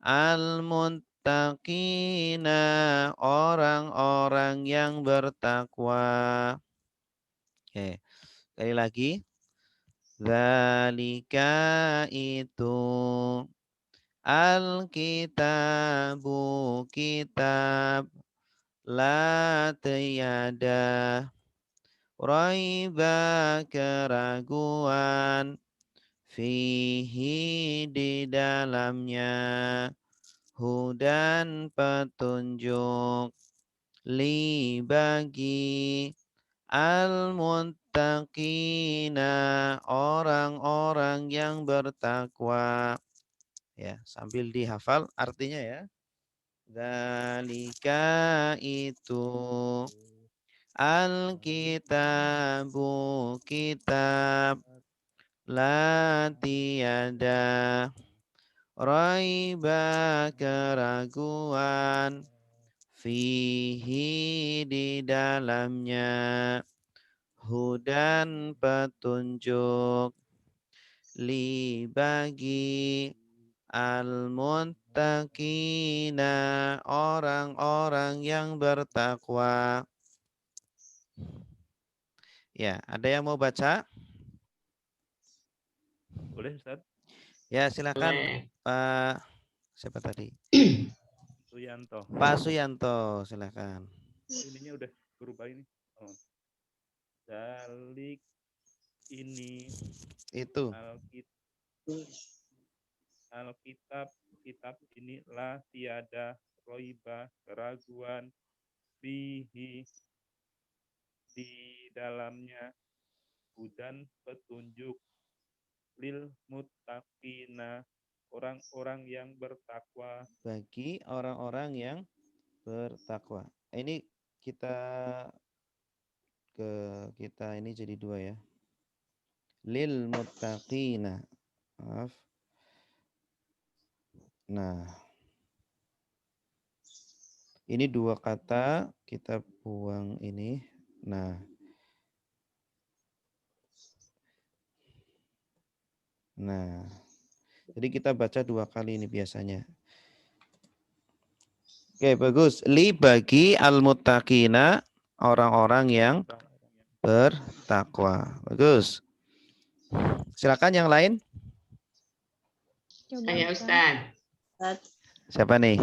al-muttaqina orang-orang yang bertakwa. Oke, sekali lagi. Dzalika itu al-kitabu kitab la tiada raiba keraguan fihi di dalamnya hudan petunjuk li bagi al-muttaqina orang-orang yang bertakwa. Ya, sambil dihafal artinya ya. Dzalika itu al-kitabu kitab la tiada raiba keraguan fihi di dalamnya hudan petunjuk li bagi al-muttaqina orang-orang yang bertakwa. Ya, ada yang mau baca? Boleh, Ustaz? Ya, silakan Pak siapa tadi? Suyanto. Pak Suyanto, silakan. Ininya udah berubah ini. Oh. Dalik ini itu kitab ini la tiada roiba keraguan fihi di dalamnya hudan petunjuk lil muttaqina orang-orang yang bertakwa, bagi orang-orang yang bertakwa. Ini kita ini jadi dua ya. Lil muttaqina. Maaf. Nah. Ini dua kata kita buang ini. Nah. Nah. Jadi kita baca dua kali ini biasanya. Oke, bagus. Li bagi al-muttaqina, orang-orang yang bertakwa. Bagus. Silakan yang lain. Saya Ustaz. Siapa nih?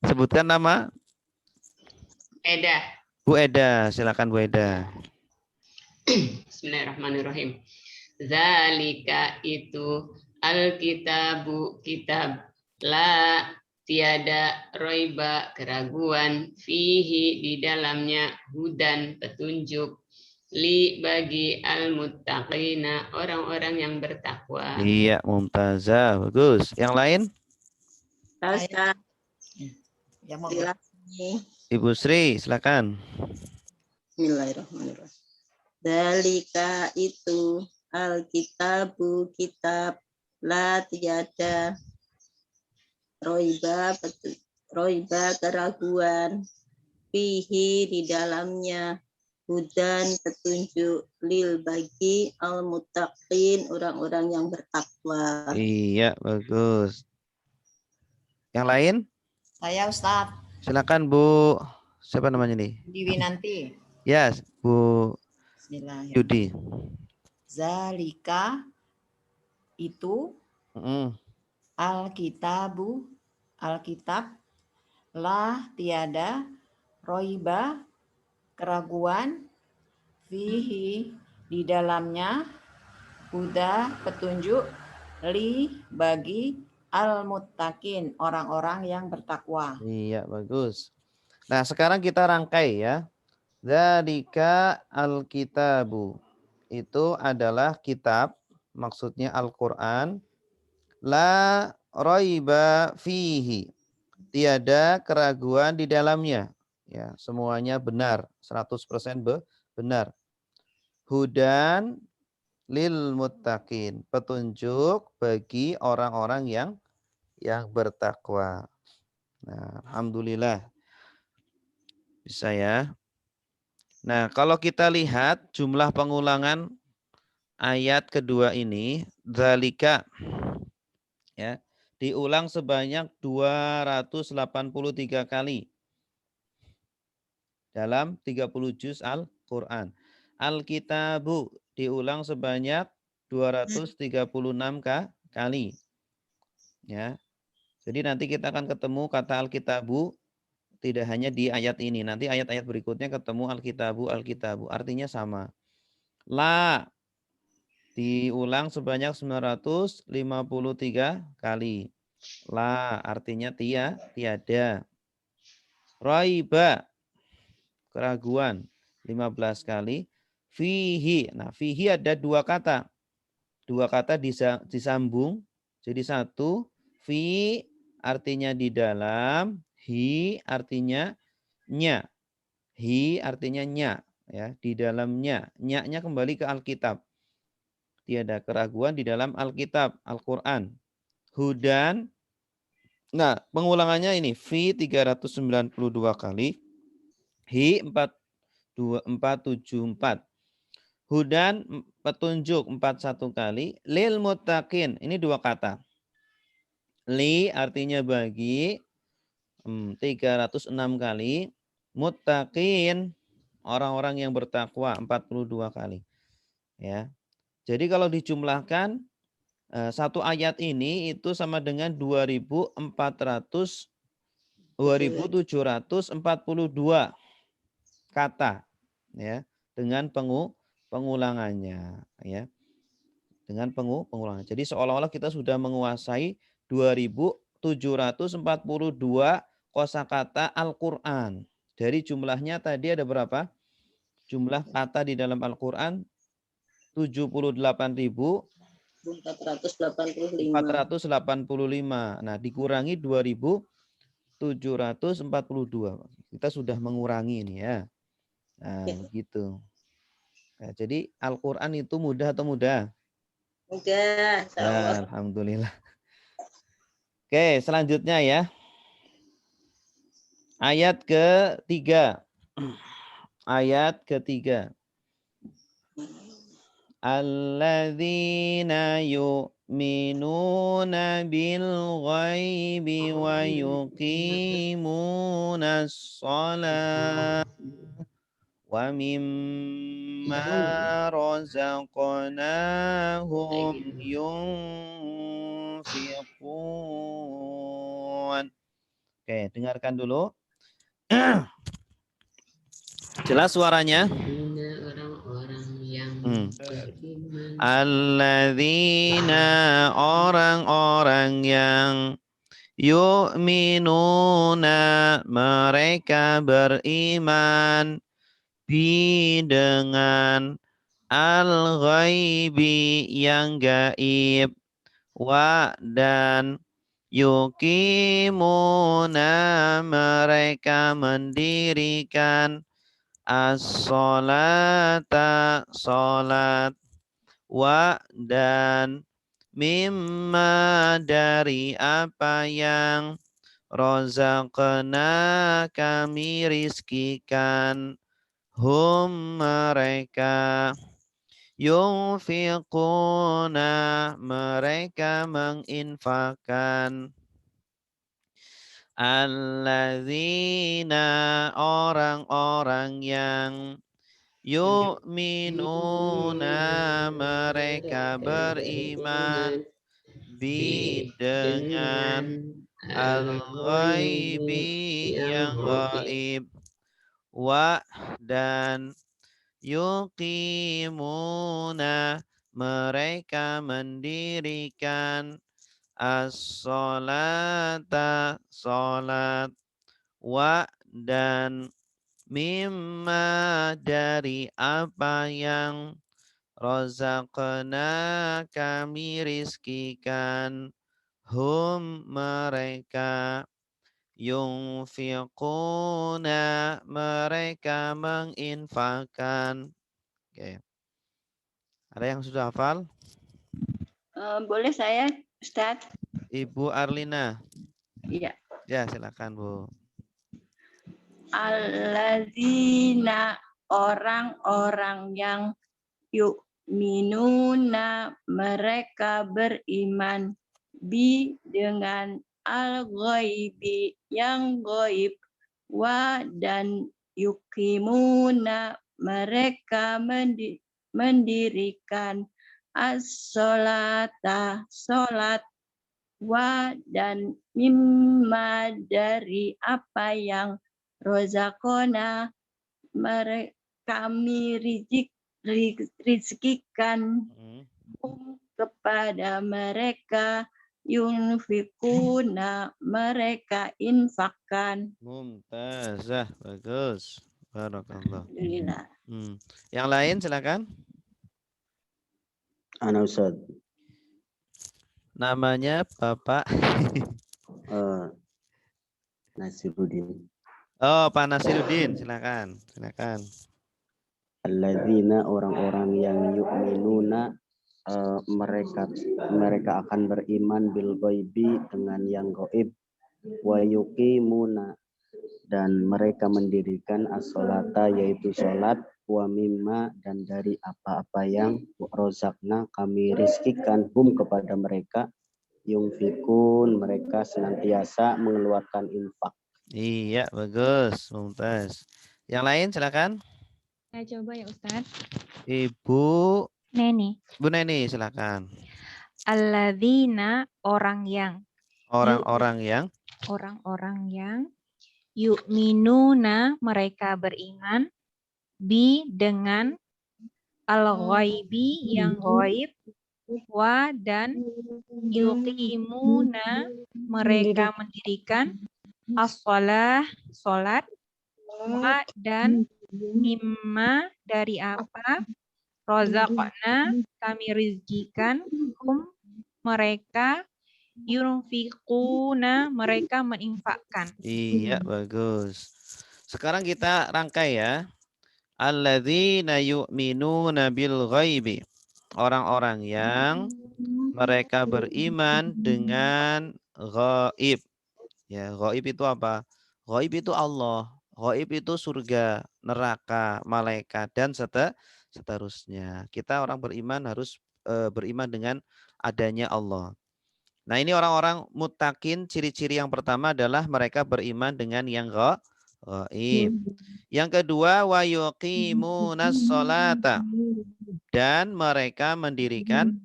Sebutkan nama. Eda. Bu Eda, silakan Bu Eda. Bismillahirrahmanirrahim. Zalika itu alkitabu kitab la tiada roiba keraguan fihi di dalamnya hudan petunjuk li bagi al-muttaqina orang-orang yang bertakwa. Iya, mumtazah. Bagus. Yang lain? Ustaz. Yang mau Ibu Sri, silakan. Bismillahirrahmanirrahim. Dalika itu alkitabu kitab la tiada roiba keraguan fihi di dalamnya hudan petunjuk lil bagi al muttaqin orang-orang yang bertakwa. Iya, bagus. Yang lain? Saya Ustaz. Silakan Bu. Siapa namanya nih? Dewi nanti. Ya, Bu Bismillahirrahmanirrahim. Yudi. Zalika itu alkitabu alkitab lah tiada roiba keraguan fihi di dalamnya huda petunjuk li bagi al-muttaqin orang-orang yang bertakwa. Iya, bagus. Nah, sekarang kita rangkai ya. Dzalika al-kitabu. Itu adalah kitab, maksudnya Al-Qur'an. La raiba fihi. Tiada keraguan di dalamnya. Ya, semuanya benar, 100% benar. Hudan lil muttaqin. Petunjuk bagi orang-orang yang bertakwa. Nah, alhamdulillah. Bisa ya. Nah, kalau kita lihat jumlah pengulangan ayat kedua ini, dzalika ya, diulang sebanyak 283 kali dalam 30 juz Al-Qur'an. Al-kitabu diulang sebanyak 236 kali. Ya. Jadi nanti kita akan ketemu kata Al-kitabu tidak hanya di ayat ini, nanti ayat-ayat berikutnya ketemu Al-kitabu, Al-kitabu, artinya sama. La diulang sebanyak 953 kali. La artinya tiada. Raiba keraguan 15 kali. Fihi. Nah, fihi ada dua kata. Dua kata disambung jadi satu. Fi artinya di dalam, hi artinya nya. Hi artinya nya, ya, di dalamnya. Nya-nya kembali ke Alkitab. Tiada keraguan di dalam Alkitab, Al-Qur'an. Hudan. Nah, pengulangannya ini fi 392 kali. Hi 474. Hudan petunjuk 41 kali. Lil muttaqin ini dua kata. Li artinya bagi 306 kali. Muttaqin orang-orang yang bertakwa 42 kali. Ya. Jadi kalau dijumlahkan satu ayat ini itu sama dengan 2742 kata ya dengan pengulangannya ya. Dengan pengulangan. Jadi seolah-olah kita sudah menguasai 2742 kosakata Al-Qur'an. Dari jumlahnya tadi ada berapa? Jumlah kata di dalam Al-Qur'an 78.485. Nah, dikurangi 2.742. Kita sudah mengurangi ini ya. Nah, begitu. Nah, jadi Al-Qur'an itu mudah atau mudah? Mudah. Ya, alhamdulillah. Oke, selanjutnya ya. Ayat ketiga. Ayat ketiga. Alladzina yu'minuna bil ghaibi wa yuqimunas shalah wa mimma razaqnahum yunfiqun. Oke, dengarkan dulu. Jelas suaranya? Orang-orang yang beriman. Alladzina orang-orang yang yu'minuna mereka beriman bi dengan al-ghaibi yang gaib wa dan yuqimuna mereka mendirikan as-sholata salat wa dan mimma dari apa yang rozaqna kami rizkikan hum mereka yunfiquna mereka menginfakkan alladzina orang-orang yang yu'minuna mereka beriman bi dengan al-ghaibi yang gaib wa dan yuqimuna mereka mendirikan as-sholata salat wa dan mimma dari apa yang razaqna kami rizkikan hum mereka yunfiquna mereka menginfakkan. Oke. Ada yang sudah hafal? Boleh saya, Ustadz? Ibu Arlina. Iya. Ya, silakan, Bu. Alladzina orang-orang yang yu'minuna mereka beriman bi dengan al-ghaibi yang gaib wa dan yuqimuna mereka mendirikan as-sholata salat wa dan mimma dari apa yang rozakona kami rizkikan kepada mereka yunfikuna mereka infakkan. Mumtazah, bagus. Barakallah. Alhamdulillah. Yang lain silakan. Ana Ustaz. Namanya Bapak Nasiruddin. Oh, Pak Nasiruddin, silakan. Silakan. Alladzina orang-orang yang yu'minuna mereka akan beriman bil ghaibi dengan yang gaib wa yuqimuna dan mereka mendirikan as-sholata yaitu salat wa mimma dan dari apa-apa yang rozakna kami rizkikan hum kepada mereka yunfikun mereka senantiasa mengeluarkan infak. Iya, bagus, mumtaz. Yang lain silakan. Saya coba ya Ustadz. Ibu Neni. Bu Neni silakan. Alladzina orang yang. Orang-orang yang. Orang-orang yang yu'minuna mereka beriman bi dengan al-ghaibi yang ghaib wa dan yuqimuna mereka mendirikan as-shalah salat wa dan mimma dari apa rozaqna kami rizkikan hum mereka yunfiquna mereka menginfakkan. Iya, bagus. Sekarang kita rangkai ya. Alladzina yu'minuna bil ghaibi. Orang-orang yang mereka beriman dengan ghaib. Ya, ghaib itu apa? Ghaib itu Allah. Ghaib itu surga, neraka, malaikat dan seterusnya. Kita orang beriman harus beriman dengan adanya Allah. Nah, ini orang-orang muttaqin, ciri-ciri yang pertama adalah mereka beriman dengan yang gaib. Yang kedua, wa yuqimunas sholata, dan mereka mendirikan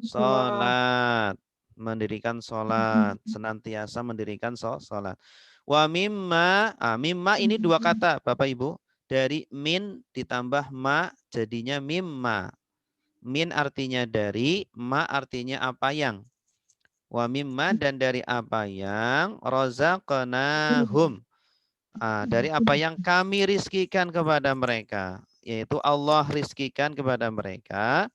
sholat. Mendirikan sholat, senantiasa mendirikan sholat. Wa mimma, mimma ini dua kata Bapak Ibu. Dari min ditambah ma jadinya mimma. Min artinya dari, ma artinya apa yang. Wa mimma, dan dari apa yang razaqnahum, dari apa yang kami rizkikan kepada mereka, yaitu Allah rizkikan kepada mereka,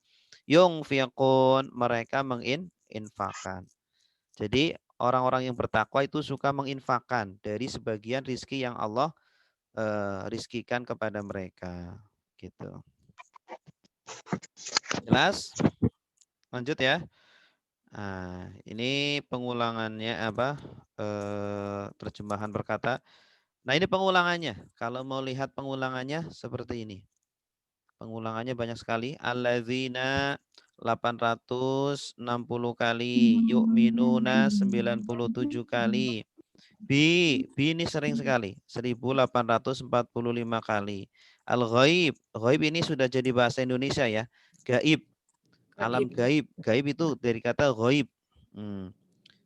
yunfiqun, mereka menginfakkan. Jadi orang-orang yang bertakwa itu suka menginfakkan dari sebagian rizki yang Allah rizkikan kepada mereka, gitu. Jelas? Lanjut ya. Nah, ini pengulangannya apa? Terjemahan berkata. Nah, ini pengulangannya. Kalau mau lihat pengulangannya seperti ini. Pengulangannya banyak sekali. Alladzina 860 kali, yu'minuna 97 kali. Bi ini sering sekali, 1845 kali. Al-ghaib, ghaib ini sudah jadi bahasa Indonesia ya. Gaib, alam gaib. Gaib itu dari kata ghaib.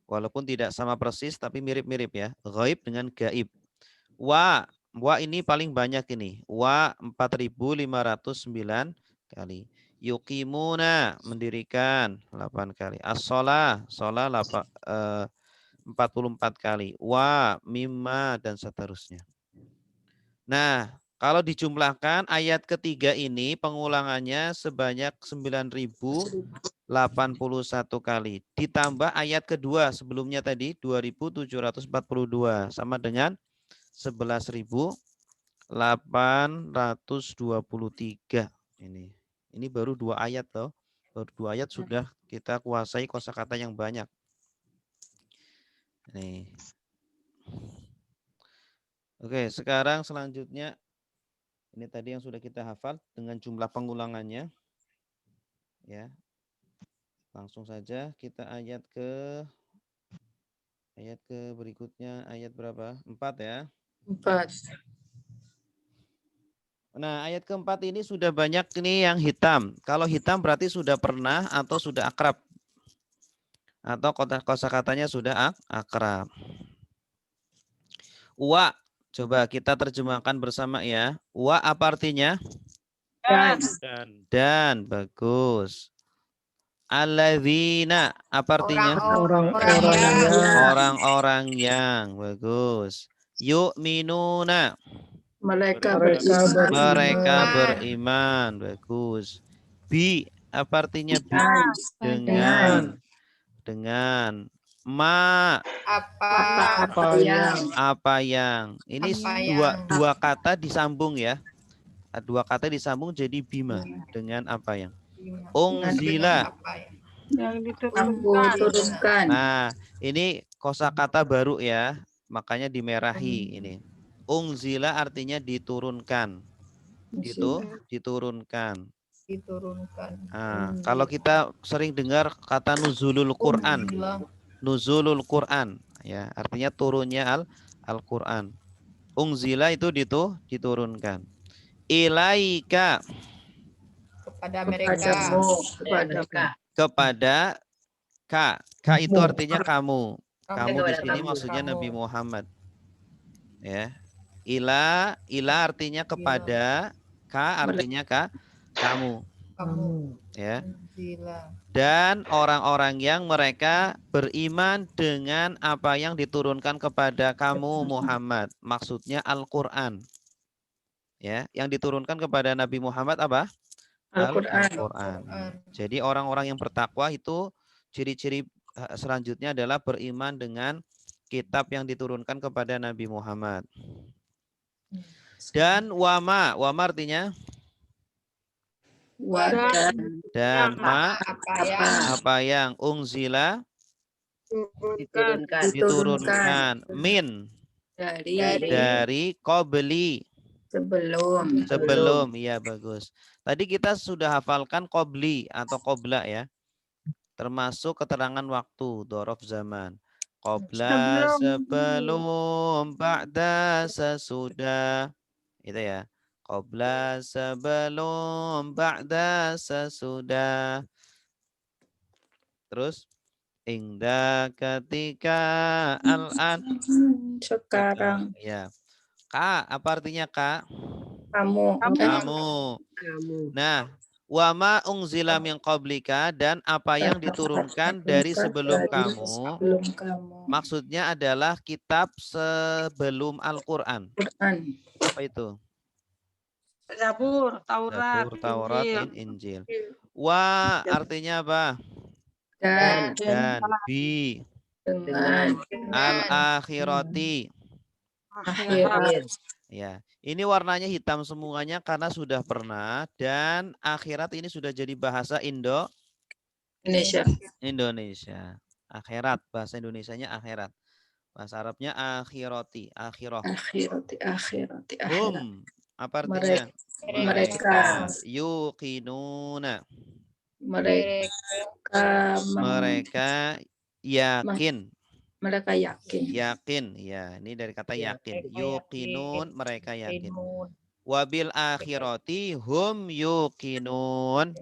Walaupun tidak sama persis tapi mirip-mirip ya. Ghaib dengan gaib. Wa ini paling banyak ini. Wa 4509 kali. Yuqimuna, mendirikan 8 kali. As-shalah, 44 kali. Wa mimma, dan seterusnya. Nah, kalau dijumlahkan ayat ketiga ini pengulangannya sebanyak 9081 kali. Ditambah ayat kedua sebelumnya tadi 2742 sama dengan 11.823. Ini baru 2 ayat loh. Baru 2 ayat sudah kita kuasai kosakata yang banyak. Nih. Oke, sekarang selanjutnya ini tadi yang sudah kita hafal dengan jumlah pengulangannya. Ya. Langsung saja kita ayat ke berikutnya, ayat berapa? 4 ya. 4. Nah, ayat keempat ini sudah banyak ini yang hitam. Kalau hitam berarti sudah pernah atau sudah akrab. Atau kosakatanya sudah akrab. Wa, coba kita terjemahkan bersama ya. Wa apa artinya? Dan, bagus. Alladzina, apa artinya? Orang-orang yang, bagus. Yu'minuna, mereka beriman, bagus. Bi, apa artinya bi? Dengan. Ma, apa yang. Ini dua kata disambung ya. Dua kata disambung jadi bima, dengan apa yang. Unzila, yang diturunkan. Nah, ini kosakata baru ya, makanya dimerahi ini. Unzila artinya diturunkan. Gitu, diturunkan. Nah, kalau kita sering dengar kata nuzulul Quran. Nuzulul Quran ya, artinya turunnya Al-Quran. Unzila itu diturunkan. Ilaika, kepada mereka. Kepada ka itu artinya kamu. Kamu di sini maksudnya Nabi Muhammad. Ya. Ila artinya kepada, ka artinya kamu. Ya. Dan orang-orang yang mereka beriman dengan apa yang diturunkan kepada kamu Muhammad. Maksudnya Al-Qur'an. Ya, yang diturunkan kepada Nabi Muhammad apa? Al-Qur'an. Jadi orang-orang yang bertakwa itu ciri-ciri selanjutnya adalah beriman dengan kitab yang diturunkan kepada Nabi Muhammad. Dan wama artinya? Dan ma, apa yang unzila, diturunkan. Min, dari qabli, Sebelum. Sebelum, iya bagus. Tadi kita sudah hafalkan qobli atau qobla ya. Termasuk keterangan waktu, dhorof zaman. Qobla sebelum, ba'da sesudah. Itu ya. Qobla sebelum, ba'da sesudah. Terus ingda ketika al-an Sekarang. ya. Kak, apa artinya Kak? Kamu. Kamu. Nah, wama ungzila min qablika dan apa yang diturunkan dari sebelum kamu. Maksudnya adalah kitab sebelum Al-Qur'an. Apa itu? Zabur, Taurat, Zabur, Taurat, Injil. Injil. Wa artinya apa? Dan bi Dengan. al-akhirati. Akhirat. Ya, ini warnanya hitam semuanya karena sudah pernah dan akhirat ini sudah jadi bahasa Indonesia. Akhirat, bahasa Indonesianya akhirat. Bahasa Arabnya akhirati, akhirah. Akhirati. Apa artinya? Mereka. Yuqinuna. Mereka yakin. Mereka yakin. Yakin, ya. Ini dari kata yakin. Yuqinun, mereka yakin. Wabil akhirati hum yuqinun.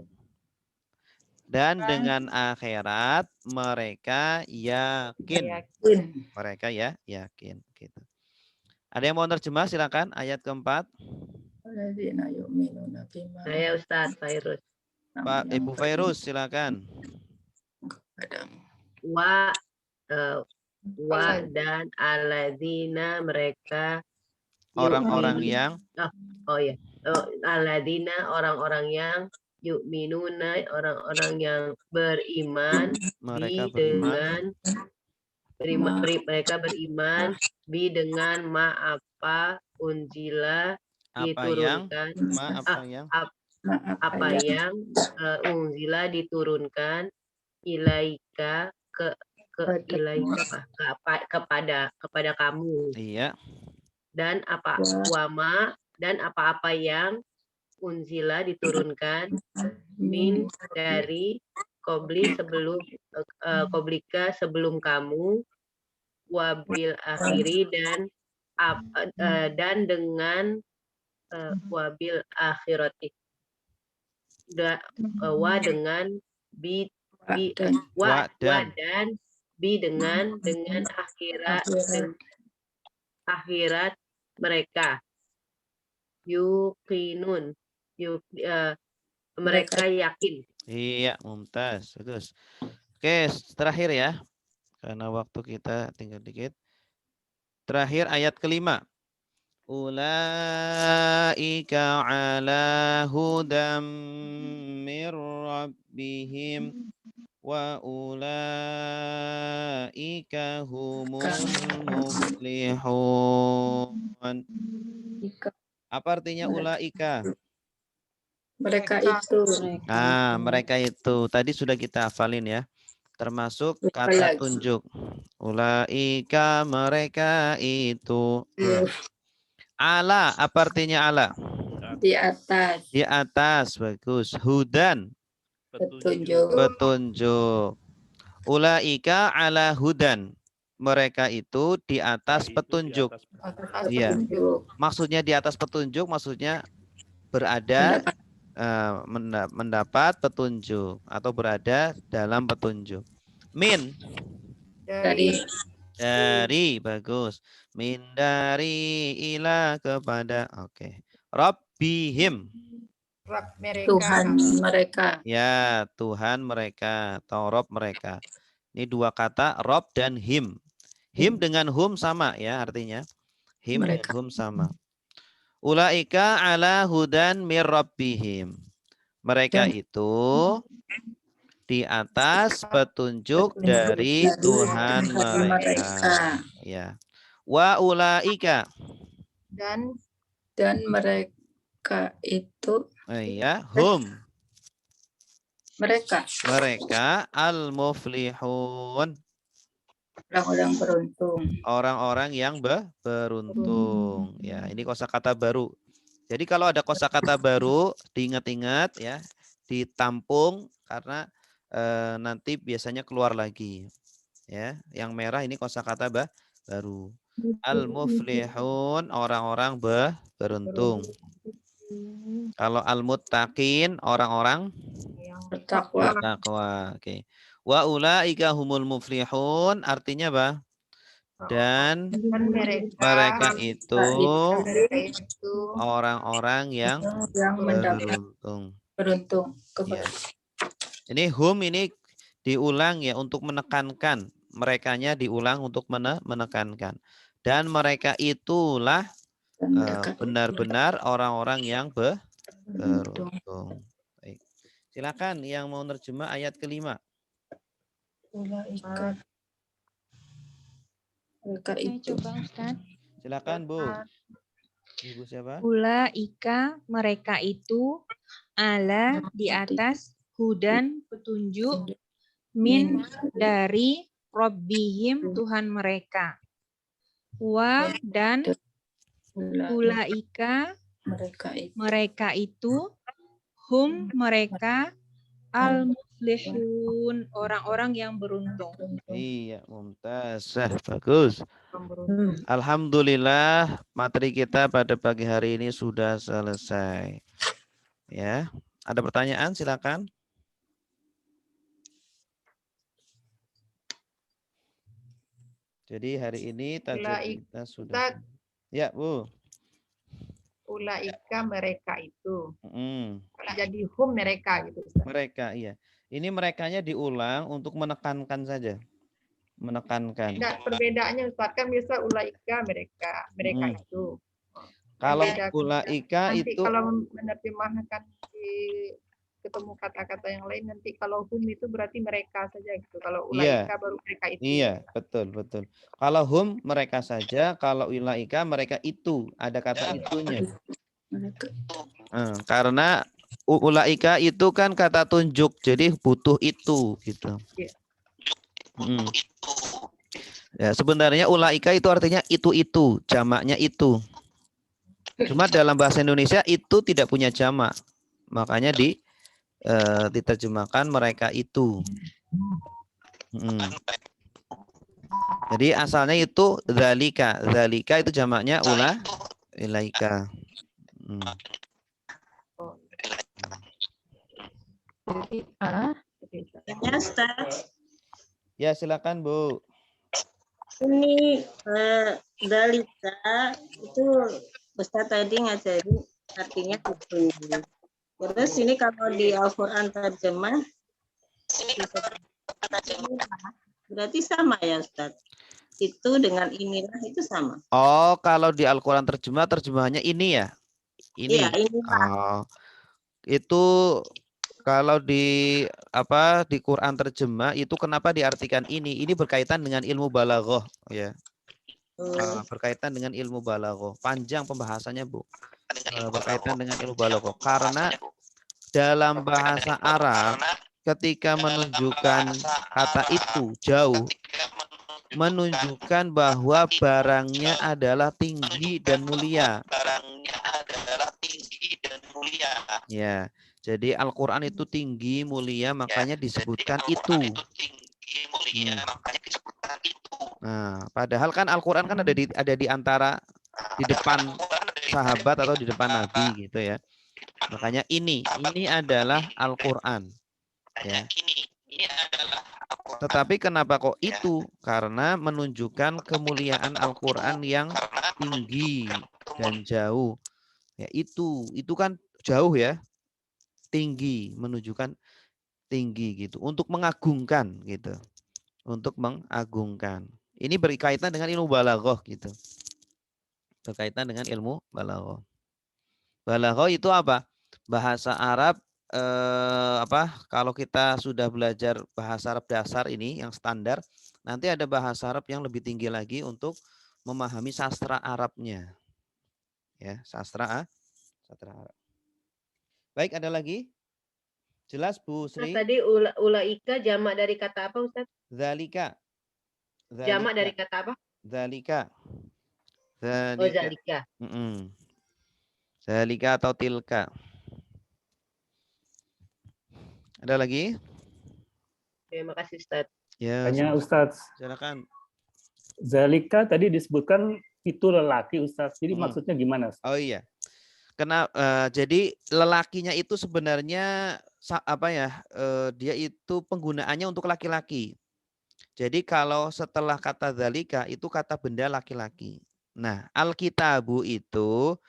Dan dengan akhirat mereka yakin. Mereka ya yakin. Gitu. Ada yang mau terjemah? Silakan ayat keempat. Saya Ustaz Fairuz. Pak Ibu Fairuz silakan. Wa dan alladzina mereka orang-orang yang alladzina orang-orang yang yu'minuna orang-orang yang beriman mereka beriman bi dengan ma apa unzila diturunkan apa yang unzila diturunkan ilaika kepada kamu. Iya. Dan apa-apa yang unzila diturunkan min dari koblika sebelum kamu wabil akhiri dan dengan wabil akhirati dengan akhirat mereka yuqinun mereka yakin. Iya, mumtaz, bagus. Oke, terakhir ya, karena waktu kita tinggal dikit. Terakhir ayat kelima. Ulaika ala hudam mir rabbihim wa ulaika humul muflihun. Apa artinya ulaika? Mereka itu. Nah, mereka itu. Tadi sudah kita hafalin ya. Termasuk kata tunjuk. Ulaika mereka itu. Ala, apa artinya ala? Di atas. Di atas, bagus. Hudan. Petunjuk. Ulaika ala hudan. Mereka itu di atas petunjuk. Iya. Maksudnya di atas petunjuk, maksudnya berada mendapat petunjuk atau berada dalam petunjuk. Min dari bagus. Min dari ila kepada. Oke. Rabbihim. Tuhan mereka. Ya, Tuhan mereka atau Rob mereka. Ini dua kata Rob dan him. Him dengan hum sama ya artinya. Him dan hum sama. Ulaika ala hudan mir rabbihim. Mereka itu di atas petunjuk dari Tuhan mereka. Ya. Wa ulaika. Dan mereka itu. Ya, hum. Mereka al-muflihun. Orang-orang beruntung. Orang-orang yang beruntung. Ya, ini kosakata baru. Jadi kalau ada kosakata baru diingat-ingat ya, ditampung karena nanti biasanya keluar lagi. Ya, yang merah ini kosakata baru. Al-muflihun orang-orang beruntung. Kalau al-muttaqin orang-orang Bertakwa. bertakwa. Oke. Wa ulaika humul muflihun artinya apa? Dan mereka itu orang-orang yang beruntung. Ya. Ini hum ini diulang ya untuk menekankan. Merekanya diulang untuk menekankan. Dan mereka itulah benar-benar orang-orang yang beruntung. Baik. Silakan yang mau nerjemah ayat kelima. Mereka itu. Coba Ustaz. Silakan Bu. Ibu siapa? Ulaika mereka itu ala di atas hudan petunjuk min dari Rabbihim Tuhan mereka. Wa dan ulaika mereka itu hum mereka al-muflihun orang-orang yang beruntung. Iya, mumtaz. Bagus. Alhamdulillah materi kita pada pagi hari ini sudah selesai. Ya, ada pertanyaan silakan. Jadi hari ini tajwid kita sudah. Ya, Bu. Ulaika mereka itu. Jadi hum mereka gitu. Ustaz. Mereka, iya. Ini merekanya diulang untuk menekankan saja. Menekankan. Enggak, perbedaannya Ustaz kan biasa ulaika mereka itu. Kalau Beda ulaika nanti itu kalau menerjemahkan ketemu kata-kata yang lain nanti kalau hum itu berarti mereka saja gitu. Kalau ulaika baru mereka itu. Iya, betul. Kalau hum mereka saja, kalau ulaika mereka itu, ada kata itunya. Karena ulaika itu kan kata tunjuk, jadi butuh itu gitu. Ya, sebenarnya ulaika itu artinya itu, jamaknya itu. Cuma dalam bahasa Indonesia itu tidak punya jamak. Makanya diterjemahkan mereka itu. Jadi asalnya itu zalika. Zalika itu jamaknya ulaika. Ya, Ustaz. Ya, silakan Bu. Ini dalika itu Ustaz tadi ngajarin artinya itu. Terus ini kalau di Al-Quran terjemah berarti sama ya Ustaz? Itu dengan inilah itu sama. Oh, kalau di Al-Quran terjemahannya ini ya? Ini. Iya, inilah. Oh, itu kalau di Quran terjemah itu kenapa diartikan ini? Ini berkaitan dengan ilmu balaghah ya. Berkaitan dengan ilmu balaghah. Panjang pembahasannya, Bu. Berkaitan dengan ilmu balaghah. Karena dalam bahasa Arab ketika menunjukkan kata itu jauh, menunjukkan bahwa barangnya adalah tinggi dan mulia. Ya, jadi Al-Quran itu tinggi, mulia, makanya disebutkan itu. Nah, padahal kan Al-Quran kan ada di antara di depan sahabat atau di depan Nabi gitu ya. Makanya ini adalah Al-Quran. Ya. Tetapi kenapa kok itu? Karena menunjukkan kemuliaan Al-Quran yang tinggi dan jauh. Ya, itu kan jauh ya. Tinggi, menunjukkan tinggi gitu. Untuk mengagungkan gitu. Untuk mengagungkan. Ini berkaitan dengan ilmu balaghah gitu. Berkaitan dengan ilmu balaghah. Balaghah itu apa? Bahasa Arab kalau kita sudah belajar bahasa Arab dasar ini yang standar, nanti ada bahasa Arab yang lebih tinggi lagi untuk memahami sastra Arabnya. Ya, sastra Arab. Baik, ada lagi? Jelas Bu Sri? Tadi ulaika jamak dari kata apa Ustaz? Zalika. Jamak dari kata apa? Zalika. Oh, zalika. Dzalika atau tilka. Ada lagi? Terima kasih Ustaz. Ya, Tanya Ustaz. silakan. Zalika tadi disebutkan itu lelaki Ustaz. Jadi maksudnya gimana? Oh iya. Jadi lelakinya itu sebenarnya dia itu penggunaannya untuk laki-laki. Jadi kalau setelah kata zalika itu kata benda laki-laki. Nah, alkitabu itu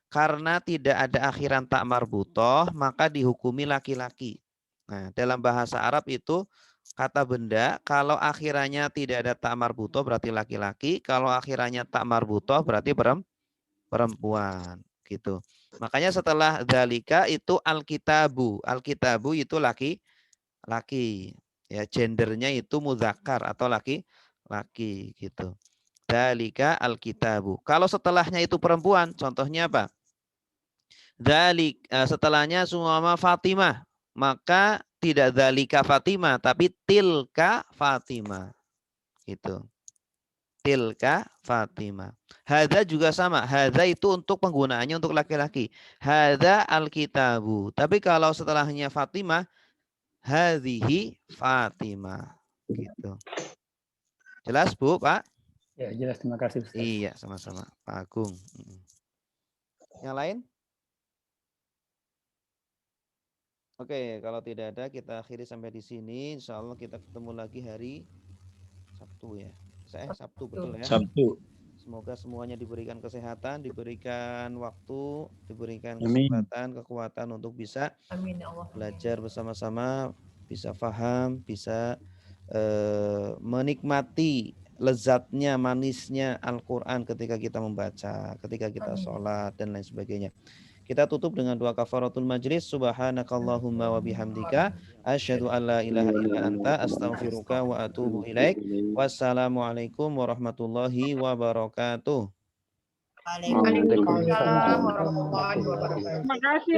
karena tidak ada akhiran tak marbutoh maka dihukumi laki-laki. Nah, dalam bahasa Arab itu kata benda kalau akhirannya tidak ada tak marbutoh berarti laki-laki, kalau akhirannya tak marbutoh berarti perempuan gitu. Makanya setelah dzalika itu alkitabu. Alkitabu itu laki-laki. Ya, gendernya itu muzakkar atau laki-laki gitu. Dzalika alkitabu. Kalau setelahnya itu perempuan, contohnya apa? Setelahnya sumama Fatimah, maka tidak dzalika Fatimah tapi tilka Fatimah. Gitu. Tilka Fatimah. Hadza juga sama. Hadza itu untuk penggunaannya untuk laki-laki. Hadza alkitabu. Tapi kalau setelahnya Fatimah, hadhihi Fatimah. Gitu. Jelas Bu, Pak? Ya, jelas. Terima kasih Ustaz. Iya, sama-sama. Pak Agung. Yang lain? Oke, kalau tidak ada kita akhiri sampai di sini. Insya Allah kita ketemu lagi hari Sabtu ya. Sabtu betul ya. Sabtu. Semoga semuanya diberikan kesehatan, diberikan waktu, diberikan Amin. kesempatan, kekuatan untuk bisa Amin ya Allah. belajar bersama-sama, bisa paham, bisa menikmati lezatnya, manisnya Al-Quran ketika kita membaca, ketika kita sholat dan lain sebagainya. Kita tutup dengan doa kafaratul majlis. Subhanakallahumma wa bihamdika asyhadu an la ilaha illa anta astaghfiruka wa atubu ilaik. Wassalamualaikum warahmatullahi wabarakatuh. Waalaikumsalam warahmatullahi wabarakatuh. Terima kasih.